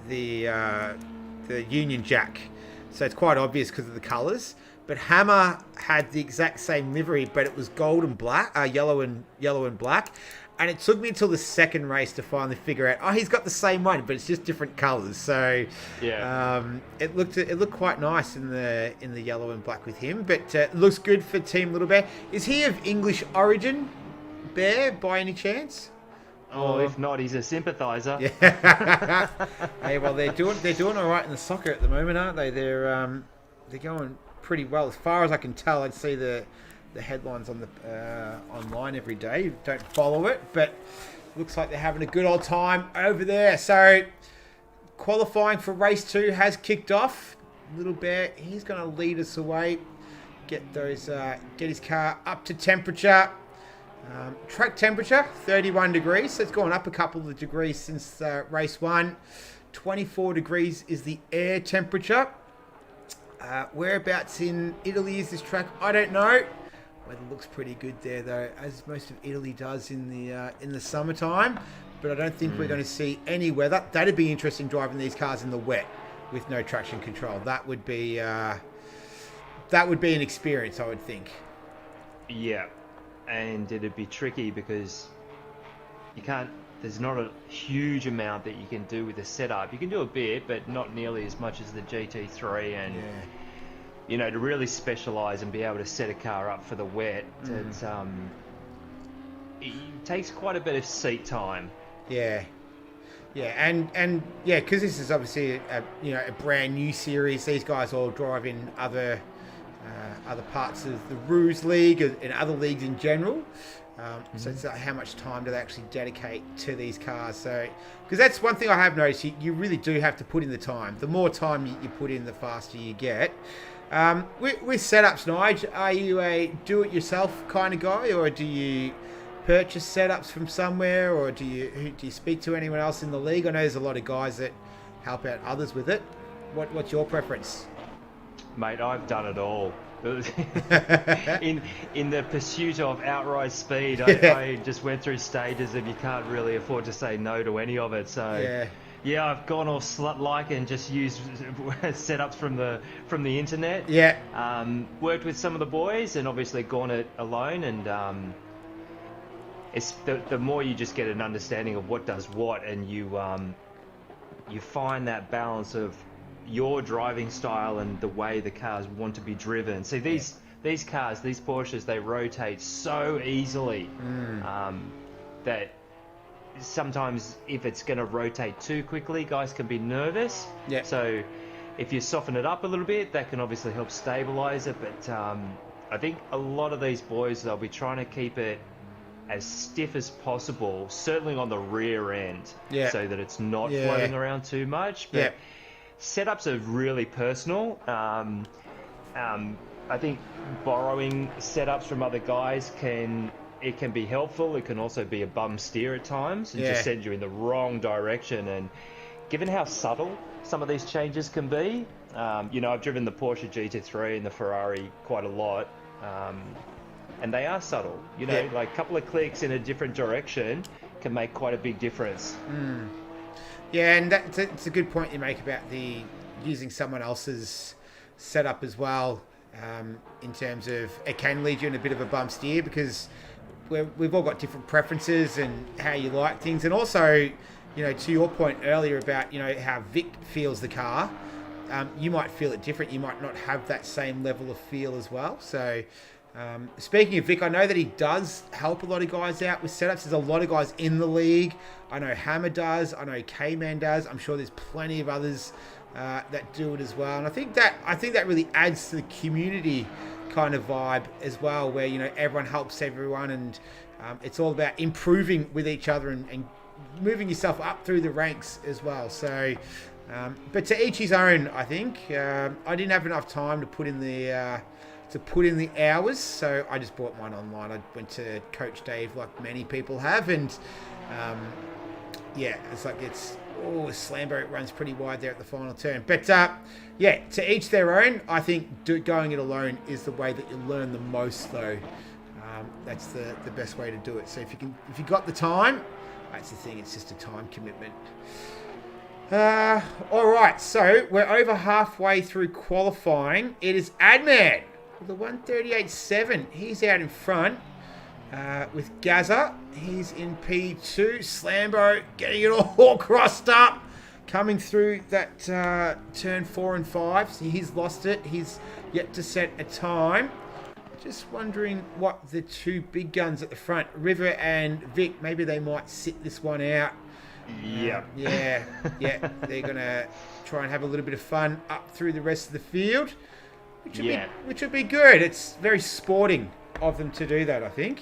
the Union Jack, so it's quite obvious because of the colours. But Hammer had the exact same livery, but it was gold and black, yellow and black. And it took me until the second race to finally figure out, he's got the same one, but it's just different colours. So it looked quite nice in the yellow and black with him. But it looks good for Team Little Bear. Is he of English origin, Bear, by any chance? Oh, if not, he's a sympathiser. Yeah. Hey, well, they're doing all right in the soccer at the moment, aren't they? They're going pretty well, as far as I can tell. I'd see the headlines on the online every day. Don't follow it, but looks like they're having a good old time over there. So qualifying for race 2 has kicked off. Little Bear, he's going to lead us away. Get his car up to temperature. Track temperature 31 degrees, so it's gone up a couple of degrees since race 1. 24 degrees is the air temperature. Whereabouts in Italy is this track? I don't know. Weather looks pretty good there, though, as most of Italy does in the summertime. But I don't think we're going to see any weather. That'd be interesting, driving these cars in the wet with no traction control. That would be an experience, I would think. Yeah. And it'd be tricky because there's not a huge amount that you can do with the setup. You can do a bit, but not nearly as much as the GT3. And, to really specialise and be able to set a car up for the wet, it takes quite a bit of seat time. Yeah. Yeah, and because this is obviously a brand new series. These guys all drive in other parts of the ROOZ league and other leagues in general. So it's how much time do they actually dedicate to these cars? So, because that's one thing I have noticed, you really do have to put in the time. The more time you put in, the faster you get. With setups, Nige, are you a do-it-yourself kind of guy, or do you purchase setups from somewhere, or do you speak to anyone else in the league? I know there's a lot of guys that help out others with it. What's your preference? Mate, I've done it all. in the pursuit of outright speed, I just went through stages and you can't really afford to say no to any of it. So yeah, I've gone all slut-like and just used setups from the internet. Yeah. Worked with some of the boys and obviously gone it alone. And it's the more you just get an understanding of what does what, and you find that balance of your driving style and the way the cars want to be driven. See, these cars, these Porsches, they rotate so easily that sometimes if it's going to rotate too quickly, guys can be nervous. Yeah. So if you soften it up a little bit, that can obviously help stabilize it. But I think a lot of these boys, they'll be trying to keep it as stiff as possible, certainly on the rear end, so that it's not floating around too much. But setups are really personal. I think borrowing setups from other guys can be helpful. It can also be a bum steer at times and just send you in the wrong direction. And given how subtle some of these changes can be, I've driven the Porsche GT3 and the Ferrari quite a lot, and they are subtle. Like a couple of clicks in a different direction can make quite a big difference. Yeah, and it's a good point you make about using someone else's setup as well, in terms of it can lead you in a bit of a bum steer, because we've all got different preferences and how you like things. And also, to your point earlier about, how Vic feels the car, you might feel it different. You might not have that same level of feel as well. So, speaking of Vic, I know that he does help a lot of guys out with setups. There's a lot of guys in the league. I know Hammer does. I know K-Man does. I'm sure there's plenty of others that do it as well. And I think that really adds to the community kind of vibe as well, where, you know, everyone helps everyone, and it's all about improving with each other and moving yourself up through the ranks as well. So, but to each his own, I think. I didn't have enough time to put in the hours, so I just bought mine online. I went to Coach Dave like many people have, and Slambo runs pretty wide there at the final turn. But to each their own. I think going it alone is the way that you learn the most, though. That's the best way to do it. So if you got the time, that's the thing. It's just a time commitment. All right, so we're over halfway through qualifying. It is Adman with the 138.7. He's out in front with Gaza. He's in P2. Slambo getting it all crossed up, coming through that turn 4 and 5. So he's lost it. He's yet to set a time. Just wondering what the two big guns at the front, River and Vic, maybe they might sit this one out. Yeah. Yeah. They're going to try and have a little bit of fun up through the rest of the field, which would be good. It's very sporting of them to do that, I think.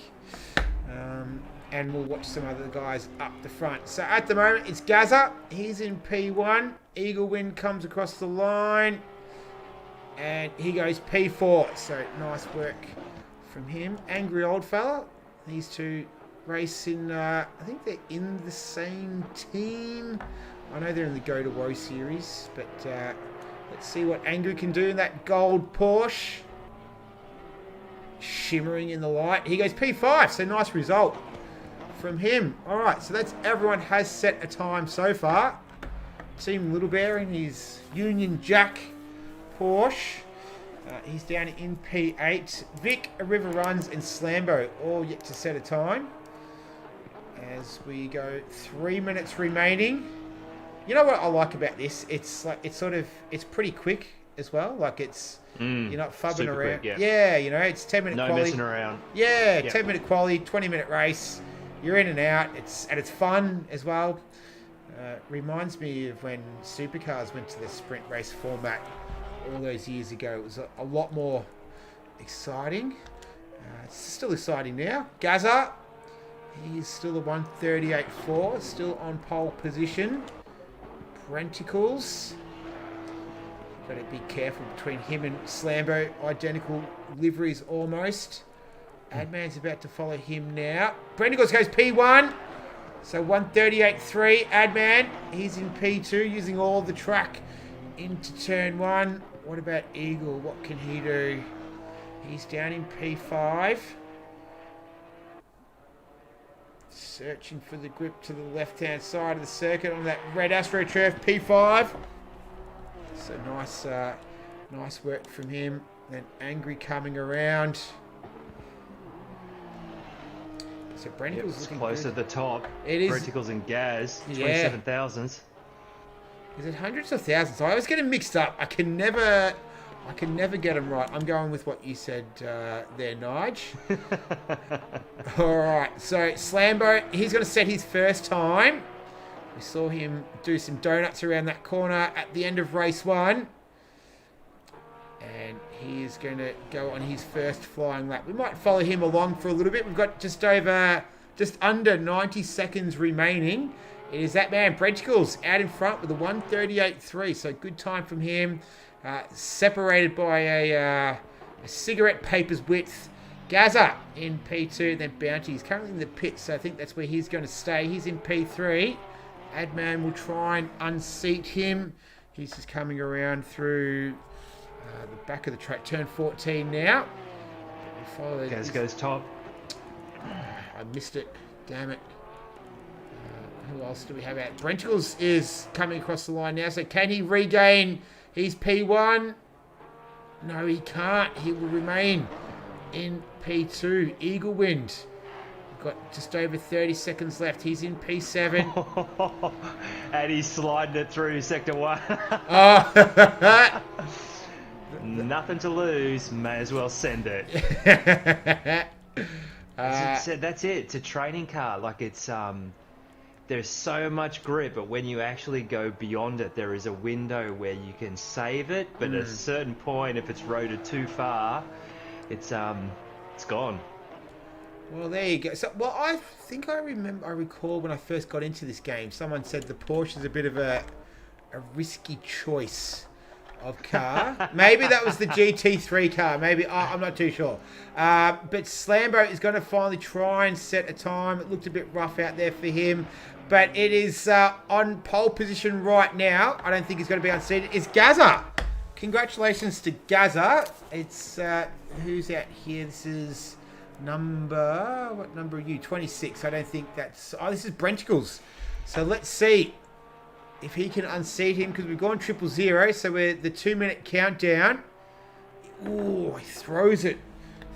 And we'll watch some other guys up the front. So at the moment, it's Gaza. He's in P1. Eagle Wind comes across the line. And he goes P4. So nice work from him. Angry Old Fella. These two race in, I think they're in the same team. I know they're in the Go to Woe series. But let's see what Angry can do in that gold Porsche. Shimmering in the light. He goes P5. So nice result from him. All right. So that's everyone has set a time so far. Team Little Bear in his Union Jack Porsche. He's down in P8. Vic, A River Runs, and Slambo all yet to set a time. As we go 3 minutes remaining. You know what I like about this? It's pretty quick as well. Like you're not fubbing around. Quick, yeah, you know, it's 10-minute quality. No messing around. Yeah, 10-minute quality, 20-minute race. You're in and out. It's fun as well. Reminds me of when supercars went to the sprint race format all those years ago. It was a lot more exciting. It's still exciting now. Gaza, he's still a 138.4, still on pole position. Brenticles, got to be careful between him and Slambo. Identical liveries almost. Adman's about to follow him now. Brenticles goes P1. So 138.3. Adman, he's in P2, using all the track into turn 1. What about Eagle? What can he do? He's down in P5. Searching for the grip to the left-hand side of the circuit on that red AstroTurf P5. So nice work from him. Then Angry coming around. So Brenticles looking close good. at the top. It is. Brenticles and Gaz, Yeah. 27,000s. Is it hundreds or thousands? I always get them mixed up. I can never get them right. I'm going with what you said there, Nige. All right. So Slambo, he's going to set his first time. We saw him do some donuts around that corner at the end of race 1. And he is going to go on his first flying lap. We might follow him along for a little bit. We've got just under 90 seconds remaining. It is that man, Brenticles, out in front with a 138.3. So good time from him. Separated by a cigarette paper's width. Gaza in P2, then Bounty. He's currently in the pit, so I think that's where he's going to stay. He's in P3. Adman will try and unseat him. He's just coming around through the back of the track. Turn 14 now. Gaz goes top. I missed it. Damn it. Who else do we have out? Brenticles is coming across the line now. So can he regain his P1? No, he can't. He will remain in P2. Eagle Wind Got just over 30 seconds left. He's in P7. And he's sliding it through sector 1. Oh. Nothing to lose. May as well send it. That's it. It's a training car. Like it's there's so much grip, but when you actually go beyond it, there is a window where you can save it. But at a certain point, if it's roaded too far, it's gone. Well, there you go. So, well, I think I recall when I first got into this game, someone said the Porsche is a bit of a risky choice of car. Maybe that was the GT3 car. Maybe I'm not too sure. But Slambo is going to finally try and set a time. It looked a bit rough out there for him, but it is on pole position right now. I don't think he's going to be unseated. It's Gaza. Congratulations to Gaza. It's who's out here? This is what number are you? 26. I don't think that's. Oh, this is Brenticles. So let's see if he can unseat him, because we've gone 000, so we're the 2-minute countdown. Ooh, he throws it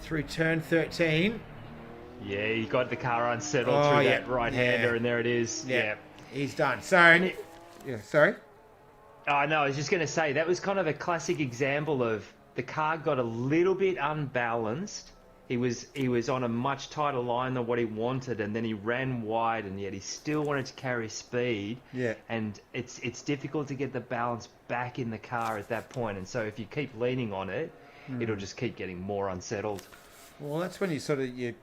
through turn 13. Yeah, he got the car unsettled through that right-hander, and there it is. Yeah. He's done. So, yeah, sorry? Oh, no, I was just going to say, that was kind of a classic example of the car got a little bit unbalanced. He was on a much tighter line than what he wanted, and then he ran wide, and yet he still wanted to carry speed. Yeah. And it's difficult to get the balance back in the car at that point. And so if you keep leaning on it, it'll just keep getting more unsettled. Well, that's when you sort of is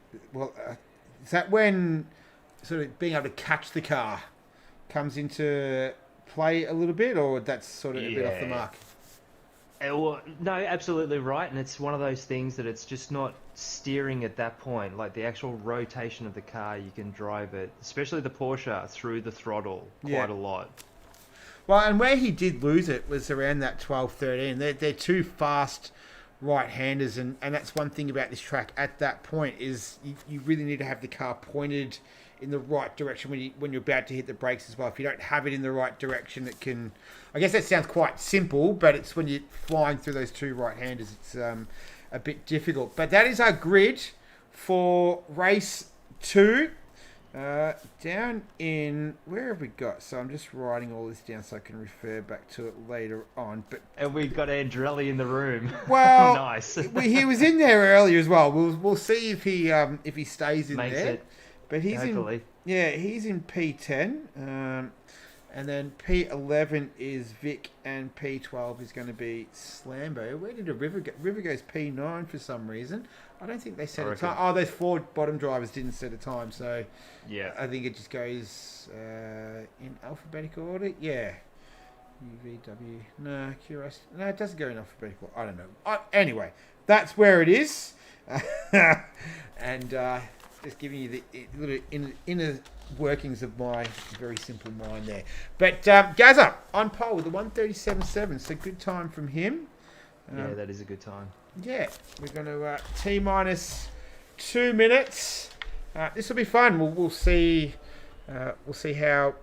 that when sort of being able to catch the car comes into play a little bit, or that's sort of a bit off the mark? Well, no, absolutely right, and it's one of those things that it's just not steering at that point. Like the actual rotation of the car, you can drive it, especially the Porsche, through the throttle quite a lot. Well, and where he did lose it was around that 12-13. They're too fast right-handers, and that's one thing about this track. At that point is you really need to have the car pointed in the right direction when you're about to hit the brakes as well. If you don't have it in the right direction, it can... I guess that sounds quite simple, but it's when you're flying through those two right-handers, it's a bit difficult. But that is our grid for race 2. Down in... Where have we got? So I'm just writing all this down so I can refer back to it later on. And we've got Andrelli in the room. Well, nice. He was in there earlier as well. We'll see if he stays in Makes there. It. But he's Hopefully. he's in P10, and then P11 is Vic, and P12 is going to be Slambo. Where did River go? River goes P9 for some reason. I don't think they set a time. Oh, those 4 bottom drivers didn't set a time, so yeah, I think it just goes in alphabetical order. Yeah, UVW. No, Curiosity. No, it doesn't go in alphabetical. I don't know. Anyway, that's where it is, and. Just giving you the little inner workings of my very simple mind there. But Gaza on pole with the 1:37.7, so good time from him. Yeah, that is a good time. Yeah, we're going to T-minus 2 minutes. This will be fun. We'll see. We'll see how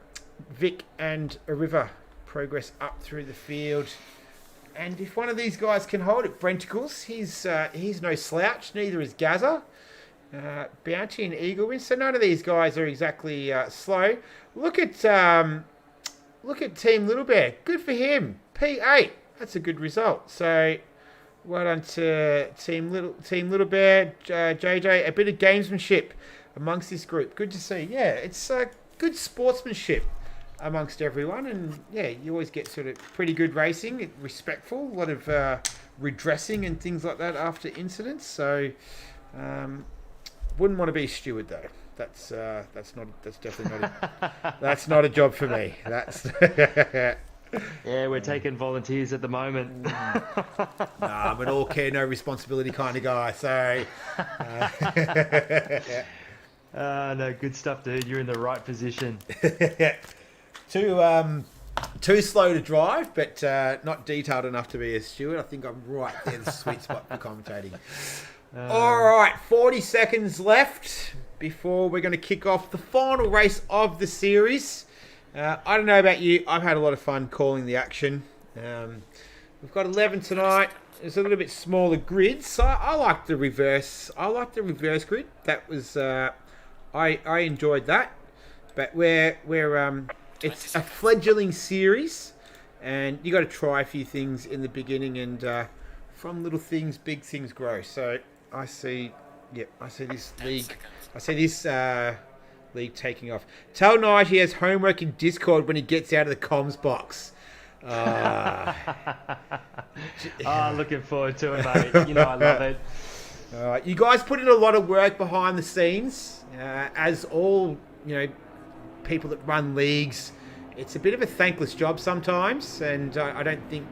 Vic and Ariva progress up through the field. And if one of these guys can hold it, Brenticles, he's no slouch. Neither is Gaza. Bounty and Eagle wins. So none of these guys are exactly slow. Look at Team Little Bear. Good for him. P8. That's a good result. So well done to Team Little Bear, JJ. A bit of gamesmanship amongst this group. Good to see. Yeah, it's good sportsmanship amongst everyone, and yeah, you always get sort of pretty good racing. Respectful. A lot of redressing and things like that after incidents. So. Wouldn't want to be a steward though. That's definitely not. That's not a job for me. That's. Yeah, we're taking volunteers at the moment. Nah, I'm an all care, no responsibility kind of guy. So. No, good stuff, dude. You're in the right position. Too slow to drive, but not detailed enough to be a steward. I think I'm right there, the sweet spot for commentating. All right, 40 seconds left before we're going to kick off the final race of the series. I don't know about you. I've had a lot of fun calling the action. We've got 11 tonight. It's a little bit smaller grid, so I like the reverse. I like the reverse grid. That was I enjoyed that, but we're it's a fledgling series, and you got to try a few things in the beginning, and from little things, big things grow. So I see this 10 league. seconds. I see this league taking off. Tell Nige he has homework in Discord when he gets out of the comms box. Looking forward to it, mate. You know I love it. You guys put in a lot of work behind the scenes, as all people that run leagues. It's a bit of a thankless job sometimes, and I don't think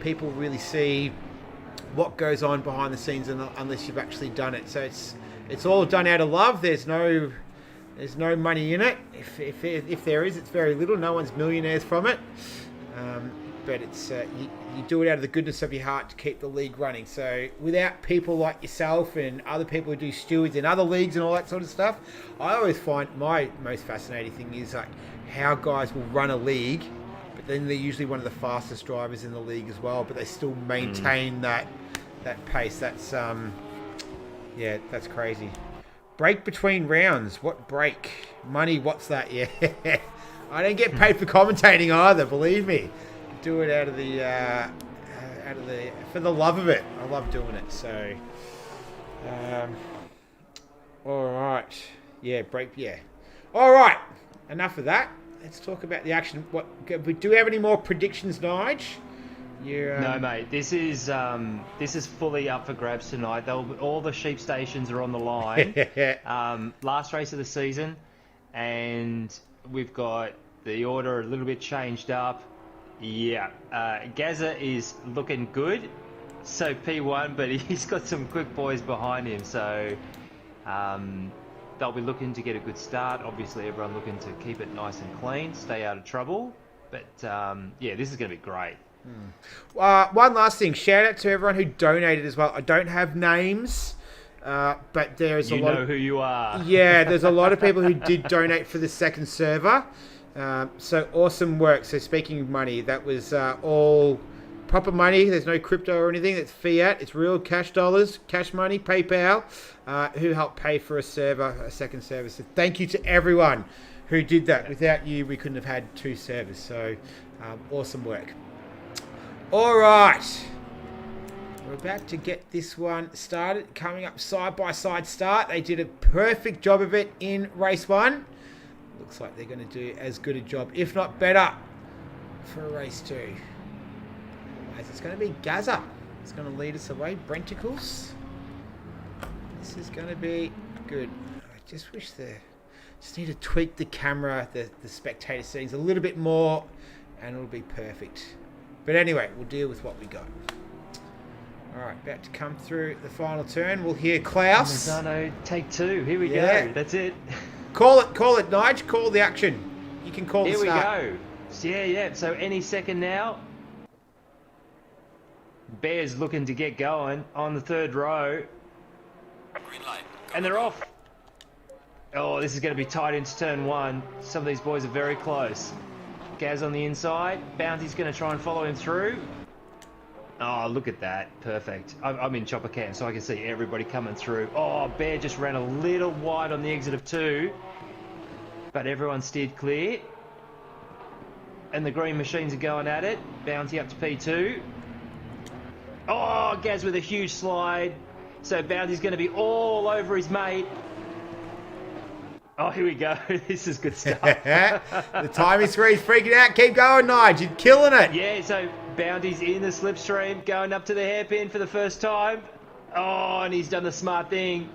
people really see what goes on behind the scenes unless you've actually done it. So it's all done out of love. There's no money in it. If there is, it's very little. No one's millionaires from it. But it's you do it out of the goodness of your heart to keep the league running. So without people like yourself and other people who do stewards in other leagues and all that sort of stuff, I always find my most fascinating thing is like how guys will run a league, but then they're usually one of the fastest drivers in the league as well, but they still maintain that pace. That's that's crazy. Break between rounds. What break? Money, what's that? Yeah. I don't get paid for commentating either, believe me. Do it out of the for the love of it. I love doing it. So all right. Yeah, break, yeah. All right. Enough of that. Let's talk about the action. Do we have any more predictions, Nige? No, mate. This is fully up for grabs tonight. All the sheep stations are on the line. Last race of the season, and we've got the order a little bit changed up. Yeah, Gazza is looking good. So P1, but he's got some quick boys behind him. So they'll be looking to get a good start. Obviously, everyone looking to keep it nice and clean, stay out of trouble. But yeah, this is going to be great. One last thing. Shout out to everyone who donated as well. I don't have names, but there's a lot. You know who you are. Yeah, there's a lot of people who did donate for the second server. So awesome work. So speaking of money, that was all proper money. There's no crypto or anything. It's fiat. It's real cash dollars, cash money, PayPal, who helped pay for a second server. So thank you to everyone who did that. Without you, we couldn't have had two servers. So awesome work. All right. We're about to get this one started. Coming up side-by-side start. They did a perfect job of it in race 1. Looks like they're going to do as good a job, if not better, for race 2. As it's going to be Gazza. It's going to lead us away. Brenticles. This is going to be good. I just wish just need to tweak the camera, the spectator settings a little bit more, and it'll be perfect. But anyway, we'll deal with what we got. All right, about to come through the final turn. We'll hear Klaus. Misano, take 2. Here we go. That's it. Call it, Nige. Call the action. You can call the start. Here we go. Yeah. So any second now. Bears looking to get going on the third row. Green light. And they're off. Oh, this is going to be tight into turn 1. Some of these boys are very close. Gaz on the inside. Bounty's going to try and follow him through. Oh, look at that. Perfect. I'm in chopper cam, so I can see everybody coming through. Oh, Bear just ran a little wide on the exit of 2. But everyone steered clear. And the green machines are going at it. Bounty up to P2. Oh, Gaz with a huge slide. So Bounty's going to be all over his mate. Oh, here we go. This is good stuff. The timing screen's freaking out. Keep going, Nige. You're killing it. Yeah, so Bounty's in the slipstream, going up to the hairpin for the first time. Oh, and he's done the smart thing.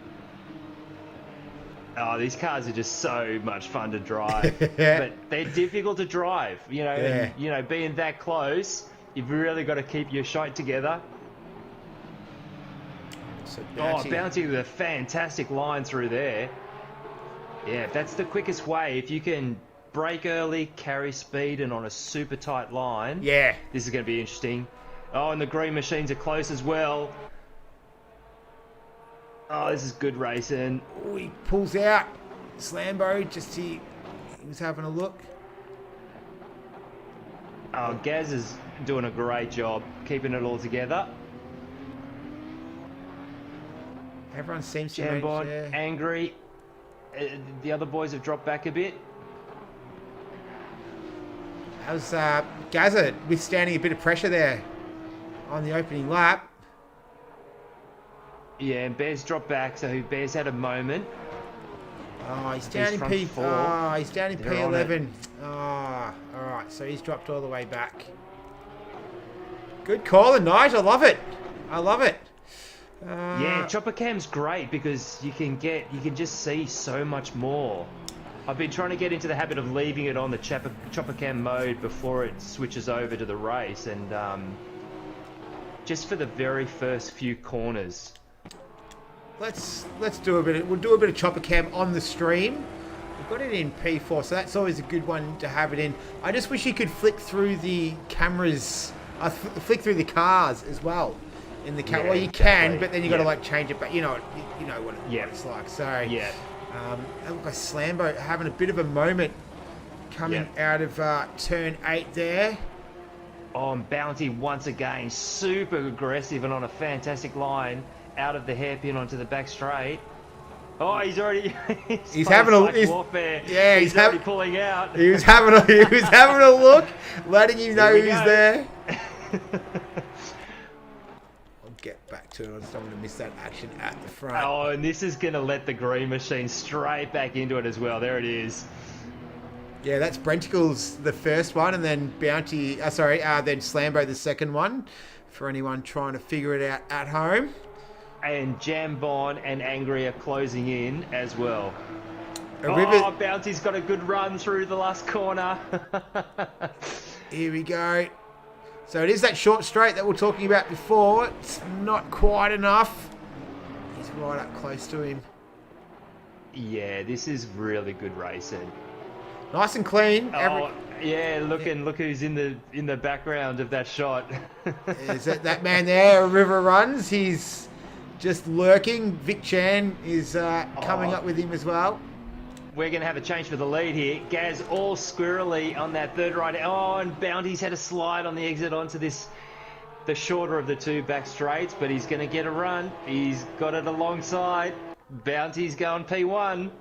Oh, these cars are just so much fun to drive. But they're difficult to drive, and, being that close, you've really got to keep your shite together. So Bounty with a fantastic line through there. Yeah, that's the quickest way. If you can brake early, carry speed, and on a super tight line, yeah, this is going to be interesting. Oh, and the green machines are close as well. Oh, this is good racing. Oh, he pulls out. Slambo, he was having a look. Oh, Gaz is doing a great job keeping it all together. Everyone seems to Jambon, angry. the other boys have dropped back a bit. How's Gazza withstanding a bit of pressure there on the opening lap? Yeah, and Bear's dropped back, so Bear's had a moment. Oh, he's down in P4. Oh, he's down in P11. Oh, all right. So he's dropped all the way back. Good call, Nige. I love it. I love it. Yeah, chopper cam's great because you can just see so much more. I've been trying to get into the habit of leaving it on the chopper cam mode before it switches over to the race, and just for the very first few corners. Let's do a bit. We'll do a bit of chopper cam on the stream. We've got it in P4, so that's always a good one to have it in. I just wish you could flick through the cameras, flick through the cars as well. In the camera, well, you can, but then you got to like change it. But you know what it's like. So look like Slambo having a bit of a moment coming out of turn 8 there. Oh, and Bounty once again super aggressive and on a fantastic line out of the hairpin onto the back straight. Oh, he's already he's having a warfare. Yeah, he's already pulling out. He was having a look, letting you know he's there. Get back to it. I just don't want to miss that action at the front. Oh, and this is going to let the green machine straight back into it as well. There it is. Yeah, that's Brenticles the first one, and then Bounty. Then Slambo the second one. For anyone trying to figure it out at home. And Jambon and Angry are closing in as well. Bounty's got a good run through the last corner. Here we go. So it is that short straight that we were talking about before. It's not quite enough. He's right up close to him. Yeah, this is really good racing. Nice and clean. Look who's in the background of that shot. Is that man there? River Runs. He's just lurking. Vic Chan is coming up with him as well. We're going to have a change for the lead here. Gaz all squirrely on that third right. Oh, and Bounty's had a slide on the exit onto the shorter of the two back straights, but he's going to get a run. He's got it alongside. Bounty's going P1.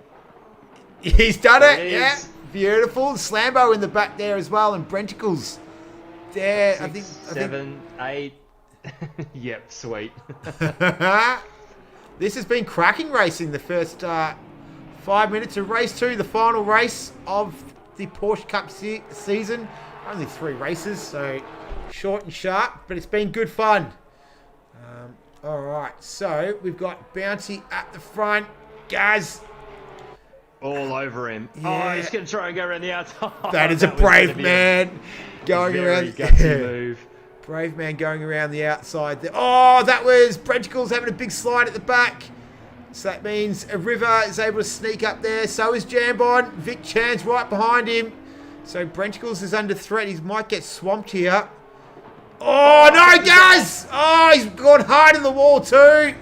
He's done it. Yeah, beautiful. Slambo in the back there as well, and Brenticles there. 6, 7, 8. Yep, sweet. This has been cracking racing. The first 5 minutes of race 2, the final race of the Porsche Cup season. Only 3 races, so short and sharp, but it's been good fun. All right, so we've got Bounty at the front. Gaz. All over him. Yeah. Oh, he's going to try and go around the outside. That is a brave man going around. Gutsy move. Brave man going around the outside there. Oh, that was Brenticles having a big slide at the back. So that means a River is able to sneak up there. So is Jambon. Vic Chan's right behind him. So Brenticles is under threat. He might get swamped here. Oh, no, Gaz! Oh, he's gone hard in the wall too.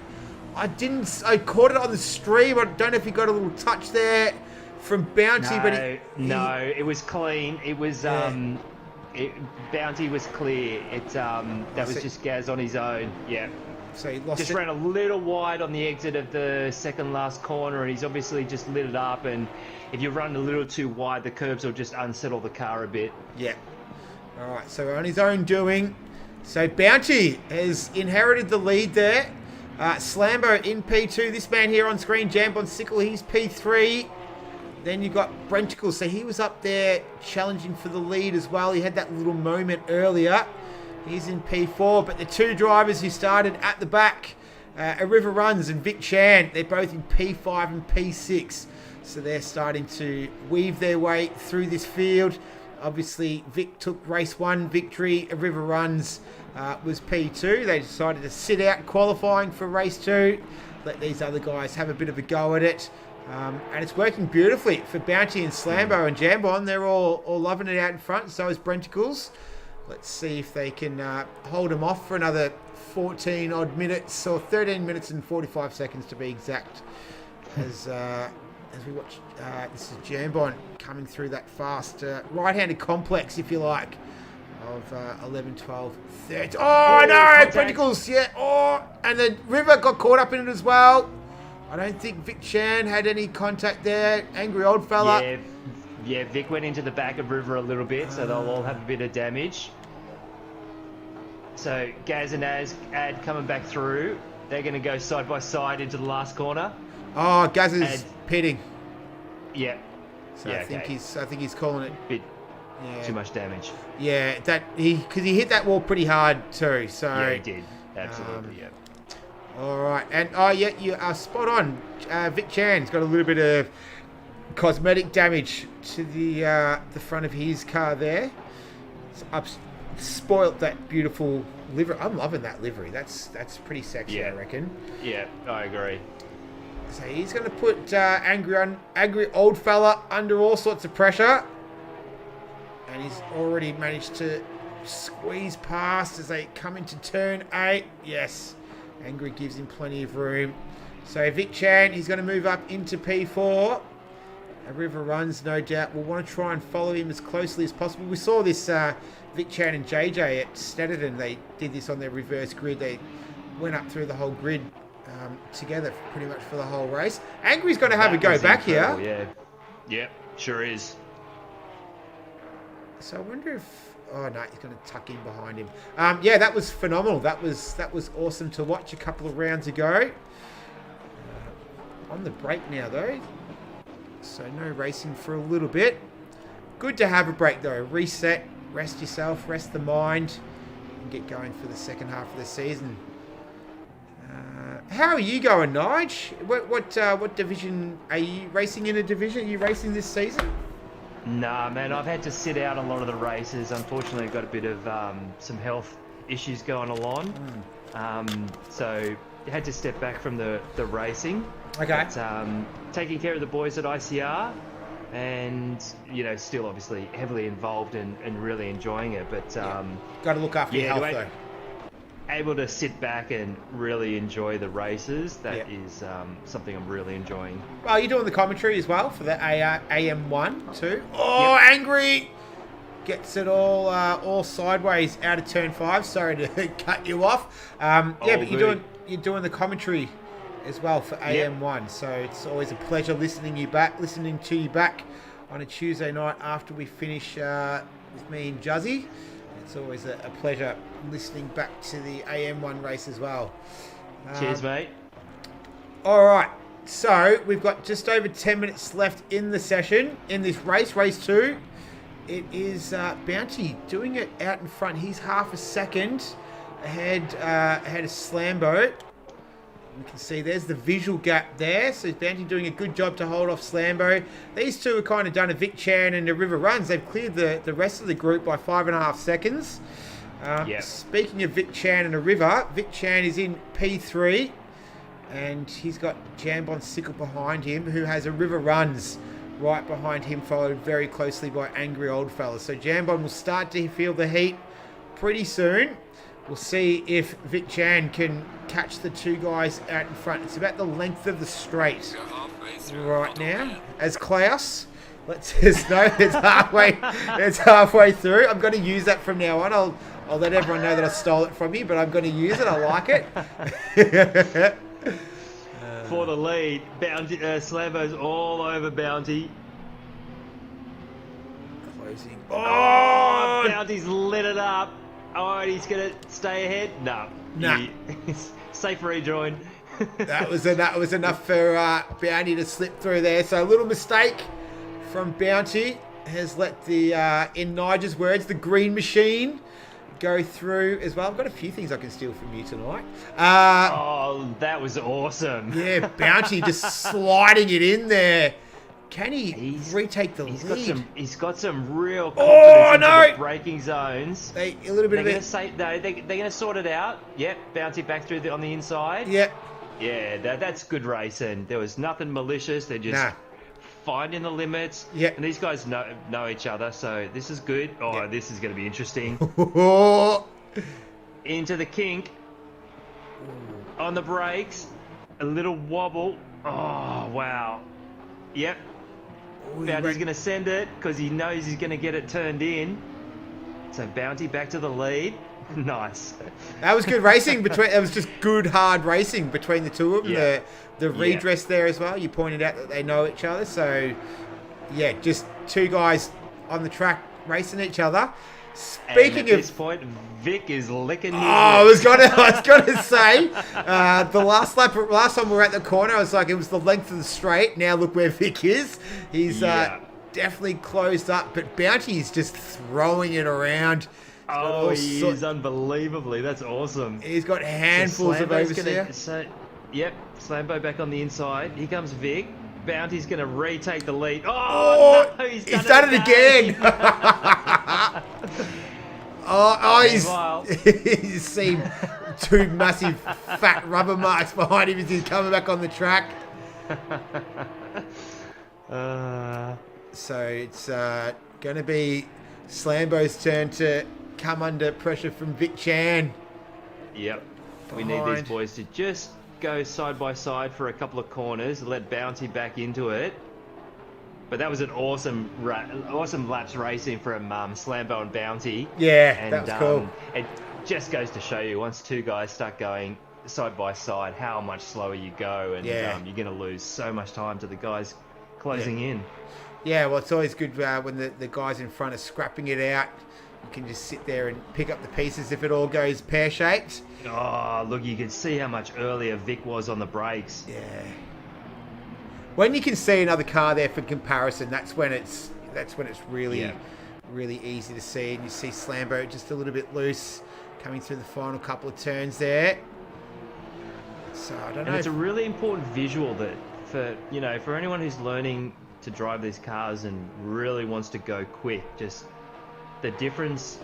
I caught it on the stream. I don't know if he got a little touch there from Bounty. It was clean. It was, Bounty was clear. That was just Gaz on his own. Yeah. So he lost just ran a little wide on the exit of the second last corner, and he's obviously just lit it up. And if you run a little too wide, the curbs will just unsettle the car a bit. Yeah. All right. So on his own doing. So Bounty has inherited the lead there. Slambo in P2. This man here on screen, Jambon Sickle, he's P3. Then you've got Brenticles. So he was up there challenging for the lead as well. He had that little moment earlier. He's in P4, but the two drivers who started at the back, A River Runs and Vic Chan, they're both in P5 and P6. So they're starting to weave their way through this field. Obviously, Vic took race 1 victory. A River Runs was P2. They decided to sit out qualifying for race 2. Let these other guys have a bit of a go at it. And it's working beautifully for Bounty and Slambo and Jambon. They're all loving it out in front. So is Brenticles. Let's see if they can hold them off for another 14 odd minutes, or 13 minutes and 45 seconds to be exact. As we watch, this is Jambon coming through that fast right-handed complex, if you like, of 11, 12, 13. Oh no, Brenticles, yeah. Oh, and the River got caught up in it as well. I don't think Vic Chan had any contact there. Angry old fella. Yeah, Vic went into the back of River a little bit, so they'll all have a bit of damage. So Gaz and Ad coming back through. They're going to go side by side into the last corner. Oh, Gaz is pitting. Yeah. So yeah, I think he's calling it. Bit too much damage. Yeah, because he hit that wall pretty hard too. So yeah, he did. Absolutely. Yeah. All right, and you are spot on. Vic Chan's got a little bit of cosmetic damage to the front of his car there. It's spoilt that beautiful livery. I'm loving that livery. That's pretty sexy, I reckon. Yeah, I agree. So he's going to put angry old fella under all sorts of pressure, and he's already managed to squeeze past as they come into turn 8. Yes, Angry gives him plenty of room. So Vic Chan, he's going to move up into P4. River Runs, no doubt, will want to try and follow him as closely as possible. We saw this Vic Chan and JJ at Snetterton. They did this on their reverse grid. They went up through the whole grid together pretty much for the whole race. Angry's going to have a go back here. Yeah, yep, sure is. So I wonder if... Oh, no, he's going to tuck in behind him. Yeah, that was phenomenal. That was awesome to watch a couple of rounds ago. On the break now, though. So no racing for a little bit. Good to have a break, though. Reset, rest yourself, rest the mind, and get going for the second half of the season. How are you going, Nige? What division are you racing in? A division? Are you racing this season? Nah, man, I've had to sit out a lot of the races. Unfortunately, I've got a bit of some health issues going along. So I had to step back from the racing. Okay. But, taking care of the boys at ICR and, still obviously heavily involved and really enjoying it. But got to look after your health, though. Able to sit back and really enjoy the races, that is something I'm really enjoying. Well, you're doing the commentary as well for the AM1 too. Oh, Angry gets it all sideways out of turn 5. Sorry to cut you off. But you're doing the commentary as well for AM1. So it's always a pleasure listening to you back on a Tuesday night after we finish with me and Juzzy. It's always a pleasure listening back to the AM1 race as well. Cheers, mate. All right. So we've got just over 10 minutes left in the session, in this race 2. It is Bounty doing it out in front. He's half a second ahead of Slambo. You can see there's the visual gap there. So Bounty doing a good job to hold off Slambo. These two have kind of done a Vic Chan and a River Runs. They've cleared the rest of the group by 5.5 seconds. Speaking of Vic Chan and a River, Vic Chan is in P3. And he's got Jambon Sickle behind him, who has a River Runs right behind him, followed very closely by Angry Old Fella. So Jambon will start to feel the heat pretty soon. We'll see if Vic Chan can catch the two guys out in front. It's about the length of the straight right now. As Klaus lets us know, it's halfway through. I'm going to use that from now on. I'll let everyone know that I stole it from you, but I'm going to use it. I like it. For the lead, Bounty, Slambo's all over Bounty. Closing. Oh, Bounty's lit it up. Oh, and he's going to stay ahead? No. Nah. Safe rejoin. that was enough for Bounty to slip through there. So a little mistake from Bounty has let the, in Nigel's words, the green machine go through as well. I've got a few things I can steal from you tonight. Oh, that was awesome. Yeah, Bounty just sliding it in there. Can he retake the lead? He's got some real confidence in the braking zones. They're going to sort it out. Yep, Bounty back through on the inside. Yep. Yeah, that's good racing. There was nothing malicious. They're just finding the limits. Yep. And these guys know each other, so this is good. Oh, this is going to be interesting. Into the kink. On the brakes. A little wobble. Oh, wow. Yep. Bounty's going to send it because he knows he's going to get it turned in. So Bounty back to the lead. Nice. That was good racing between. It was just good, hard racing between the two of them. Yeah. The redress there as well. You pointed out that they know each other. So, yeah, just two guys on the track racing each other. Speaking and of at this point, Vic is licking his I lips. was gonna say, the last time we were at the corner, I was like, it was the length of the straight. Now look where Vic is. He's definitely closed up, but Bounty is just throwing it around. Oh, he is unbelievably. That's awesome. He's got handfuls of oversteer. Yep, Slambo back on the inside. Here comes Vic. Bounty's going to retake the lead. Oh, no, he's done it again. He's seen two massive fat rubber marks behind him as he's coming back on the track. So it's going to be Slambo's turn to come under pressure from Vic Chan. Yep. We need these boys to just go side by side for a couple of corners, let Bounty back into it. But that was an awesome laps racing from Slambo and Bounty. Yeah, and, that was cool. It just goes to show you, once two guys start going side by side, how much slower you go, and you're going to lose so much time to the guys closing in. Yeah, well, it's always good when the guys in front are scrapping it out. You can just sit there and pick up the pieces if it all goes pear-shaped. Oh, look, you can see how much earlier Vic was on the brakes. Yeah. When you can see another car there for comparison, that's when it's really easy to see. And you see Slambo just a little bit loose coming through the final couple of turns there. So I don't know. And it's a really important visual that for anyone who's learning to drive these cars and really wants to go quick, just the difference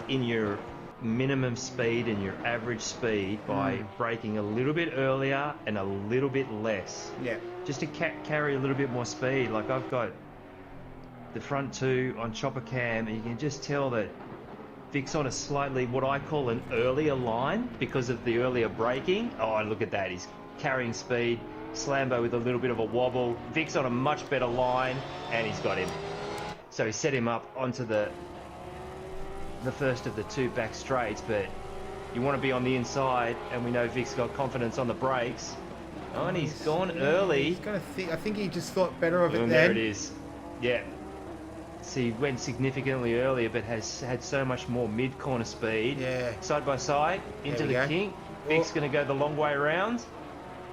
in your minimum speed and your average speed by braking a little bit earlier and a little bit less. Yeah. Just to carry a little bit more speed. Like I've got the front two on chopper cam, and you can just tell that Vic's on a slightly, what I call an earlier line because of the earlier braking. Oh, and look at that. He's carrying speed. Slambo with a little bit of a wobble. Vic's on a much better line, and he's got him. So he set him up onto the first of the two back straights, but you want to be on the inside, and we know Vic's got confidence on the brakes. Oh, and he's gone early. He's gonna I think he just thought better of it then. There it is. Yeah. So he went significantly earlier, but has had so much more mid-corner speed. Yeah. Side by side, into the kink. Vic's going to go the long way around.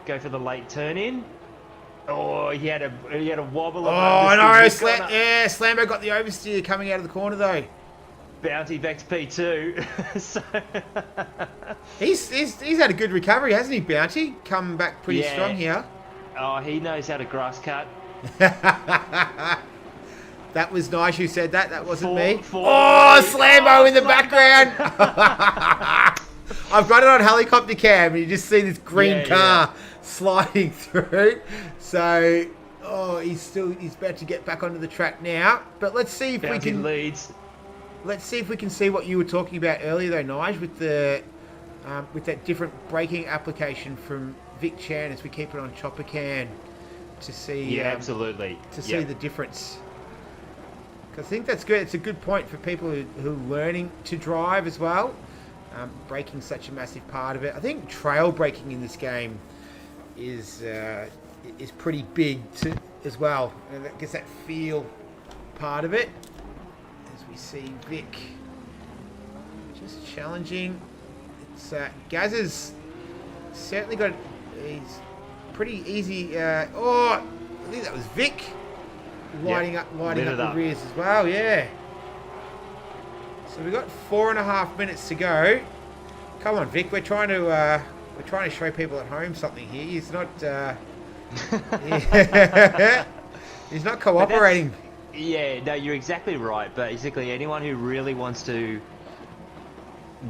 Go for the late turn-in. Oh, he had a wobble. Oh, no. Slambo got the oversteer coming out of the corner, though. Bounty back to P2. So he's had a good recovery, hasn't he, Bounty? Come back pretty strong here. Oh, he knows how to grass cut. That was nice you said that. That wasn't me. Slambo in the background. I've got it on helicopter cam, and you just see this green car sliding through. So, he's about to get back onto the track now. But let's see if Bounty we can leads. Let's see if we can see what you were talking about earlier, though, Nige, with that different braking application from Vic Chan as we keep it on chopper cam to see. Yeah, absolutely. To see the difference. Because I think that's good. It's a good point for people who are learning to drive as well. Braking such a massive part of it. I think trail braking in this game is pretty big as well. And that gets that feel part of it. We see Vic just challenging. It's Gaz's certainly got. He's pretty easy. I think that was Vic lighting up the rears as well. Yeah. So we've got 4.5 minutes to go. Come on, Vic. We're trying to show people at home something here. He's not. He's not cooperating. Yeah, no, you're exactly right. Basically, anyone who really wants to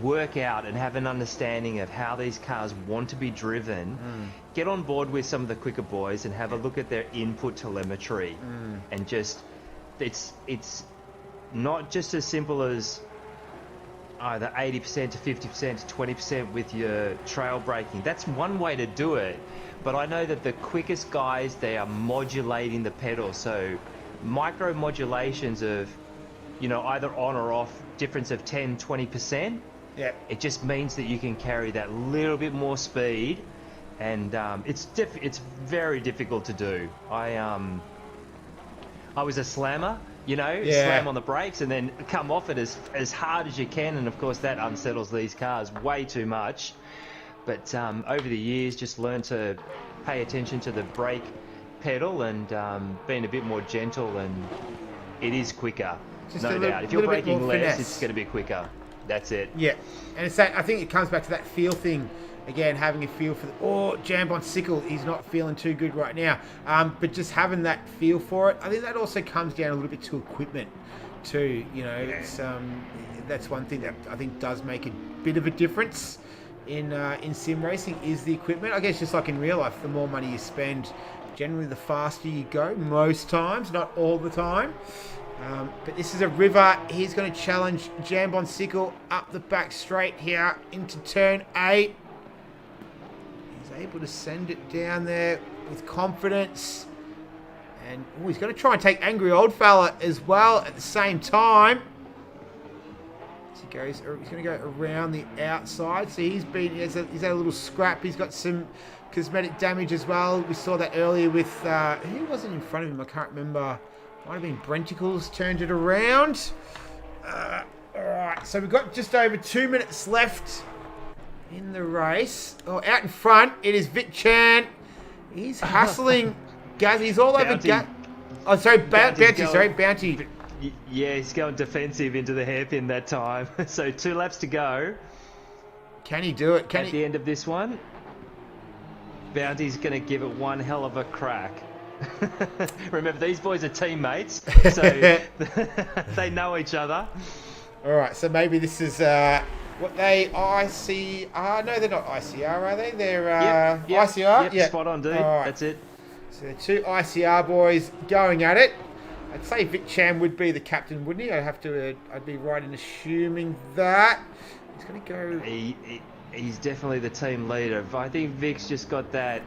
work out and have an understanding of how these cars want to be driven, get on board with some of the quicker boys and have a look at their input telemetry. And just, it's not just as simple as either 80% to 50% to 20% with your trail braking. That's one way to do it. But I know that the quickest guys, they are modulating the pedal. So micro modulations of either on or off, difference of 10, 20%. Yeah. It just means that you can carry that little bit more speed, and it's very difficult to do. I was a slammer, slam on the brakes and then come off it as hard as you can, and of course that unsettles these cars way too much. But over the years, just learn to pay attention to the brake pedal and being a bit more gentle, and it is quicker, Just no doubt. If you're braking less, it's going to be quicker. That's it. Yeah, and it's that. I think it comes back to that feel thing again, having a feel for Jambon Sickle. He's not feeling too good right now, but just having that feel for it. I think that also comes down a little bit to equipment too. It's that's one thing that I think does make a bit of a difference in sim racing is the equipment. I guess just like in real life, the more money you spend, generally the faster you go. Most times, not all the time. But this is a river. He's going to challenge Jambon Sickle up the back straight here into turn 8. He's able to send it down there with confidence. And he's going to try and take Angry Old Fella as well at the same time. As he goes, he's going to go around the outside. So he's had a little scrap. He's got some cosmetic damage as well. We saw that earlier with who wasn't in front of him? I can't remember. Might have been Brenticles turned it around. Alright, so we've got just over 2 minutes left in the race. Out in front, it is Vic Chan. He's hassling Gaz. He's all over Gaz. Oh, sorry, Bounty. Yeah, he's going defensive into the hairpin that time. So 2 laps to go. Can he do it? At the end of this one, Bounty's going to give it one hell of a crack. Remember, these boys are teammates, so they know each other. All right, so maybe this is what they ICR. No, they're not ICR, are they? They're ICR. Yep, spot on, dude. Right. That's it. So the 2 ICR boys going at it. I'd say Vic Chan would be the captain, wouldn't he? I'd be right in assuming that. He's going to go. He's definitely the team leader. I think Vic's just got that.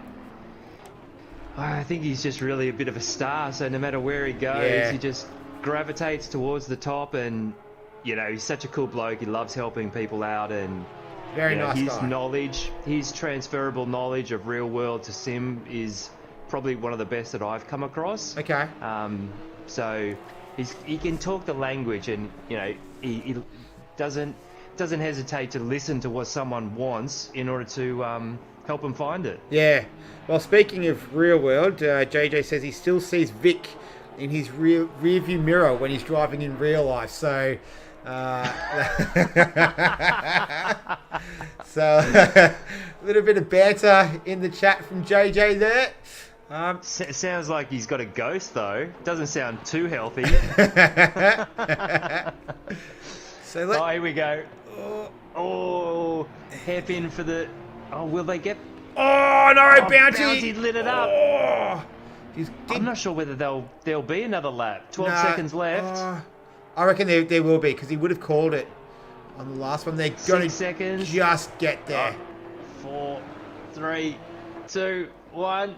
I think he's just really a bit of a star, so no matter where he goes, he just gravitates towards the top, and he's such a cool bloke. He loves helping people out, and very nice his guy. knowledge, his transferable knowledge of real world to sim is probably one of the best that I've come across. Okay. So he can talk the language, and he doesn't hesitate to listen to what someone wants in order to help them find it. Yeah. Well, speaking of real world, JJ says he still sees Vic in his rear view mirror when he's driving in real life. So, a little bit of banter in the chat from JJ there. Sounds like he's got a ghost, though. Doesn't sound too healthy. So here we go. Oh, hairpin for the... Oh, will they get... Oh, no, Bounty! Bounty lit it up. Oh, I'm not sure whether there'll be another lap. 12 seconds left. I reckon there will be, because he would have called it on the last one. They're going to just get there. 4, 3, 2, 1...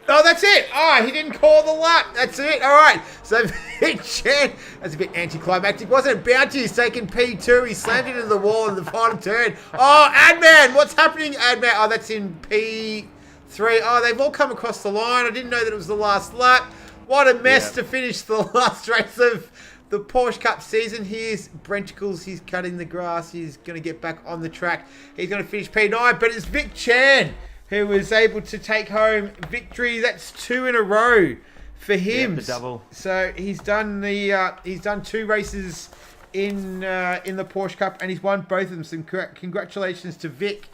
Oh, that's it. Oh, he didn't call the lap. That's it. All right. So, Vic Chan, that's a bit anticlimactic, wasn't it? Bounty is taking P2. He slammed it into the wall in the final turn. Oh, Adman. What's happening, Adman? Oh, that's in P3. Oh, they've all come across the line. I didn't know that it was the last lap. What a mess to finish the last race of the Porsche Cup season. Here's Brenticles. He's cutting the grass. He's going to get back on the track. He's going to finish P9, but it's Vic Chan who was able to take home victory. That's 2 in a row for him. Yeah, the double. So he's done he's done 2 races in the Porsche Cup, and he's won both of them. So congratulations to Vic.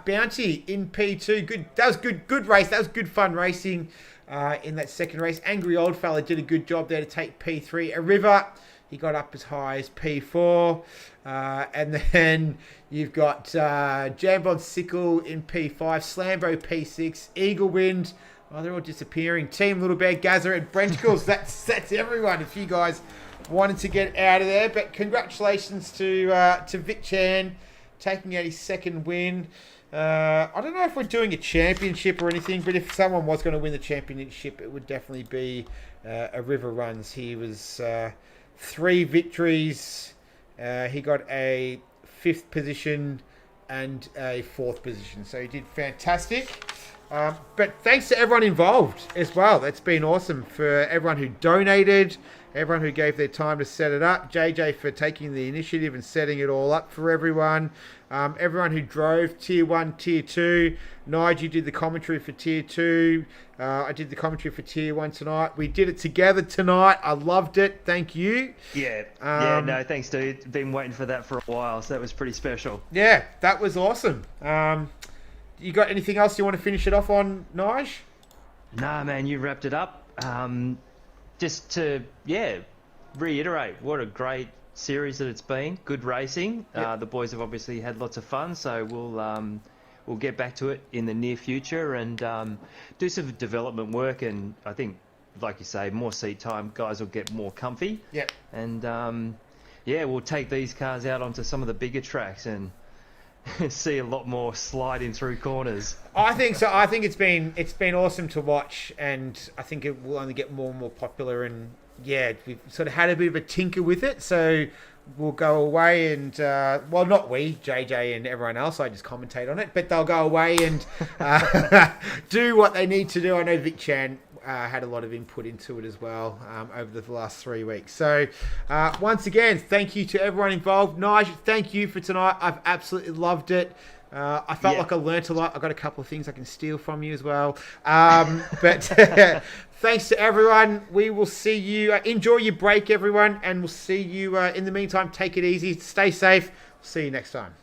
Bounty in P2. Good. That was good race. That was good fun racing in that second race. Angry Old Fella did a good job there to take P3. A River, he got up as high as P4. And then you've got Jambon Sickle in P5, Slambo P6, Eagle Wind. Oh, they're all disappearing. Team Little Bear, Gazza, and Brenticles. That's everyone. If you guys wanted to get out of there, but congratulations to Vic Chan taking out his second win. I don't know if we're doing a championship or anything, but if someone was going to win the championship, it would definitely be a River Runs. He was 3 victories. He got a 5th position and a 4th position. So he did fantastic. But thanks to everyone involved as well. That's been awesome. For everyone who donated, everyone who gave their time to set it up, JJ for taking the initiative and setting it all up for everyone, everyone who drove Tier 1, Tier 2, Nigel did the commentary for Tier 2, I did the commentary for Tier 1 tonight. We did it together tonight. I loved it. Thank you. Yeah, no, thanks, dude. Been waiting for that for a while, so that was pretty special. Yeah, that was awesome. You got anything else you want to finish it off on, Nige? Nah, man, you wrapped it up. Just to, reiterate what a great series that it's been. Good racing. Yep. The boys have obviously had lots of fun, so we'll get back to it in the near future and do some development work. And I think, like you say, more seat time, guys will get more comfy. Yeah. And we'll take these cars out onto some of the bigger tracks and see a lot more sliding through corners. I think so. I think it's been awesome to watch, and I think it will only get more and more popular. And we've sort of had a bit of a tinker with it, so we'll go away and not we, JJ and everyone else. I just commentate on it, but they'll go away and do what they need to do. I know Vic Chan had a lot of input into it as well over the last 3 weeks. So once again, thank you to everyone involved. Nigel, thank you for tonight. I've absolutely loved it. I felt like I learnt a lot. I got a couple of things I can steal from you as well. But thanks to everyone. We will see you. Enjoy your break, everyone, and we'll see you in the meantime. Take it easy. Stay safe. See you next time.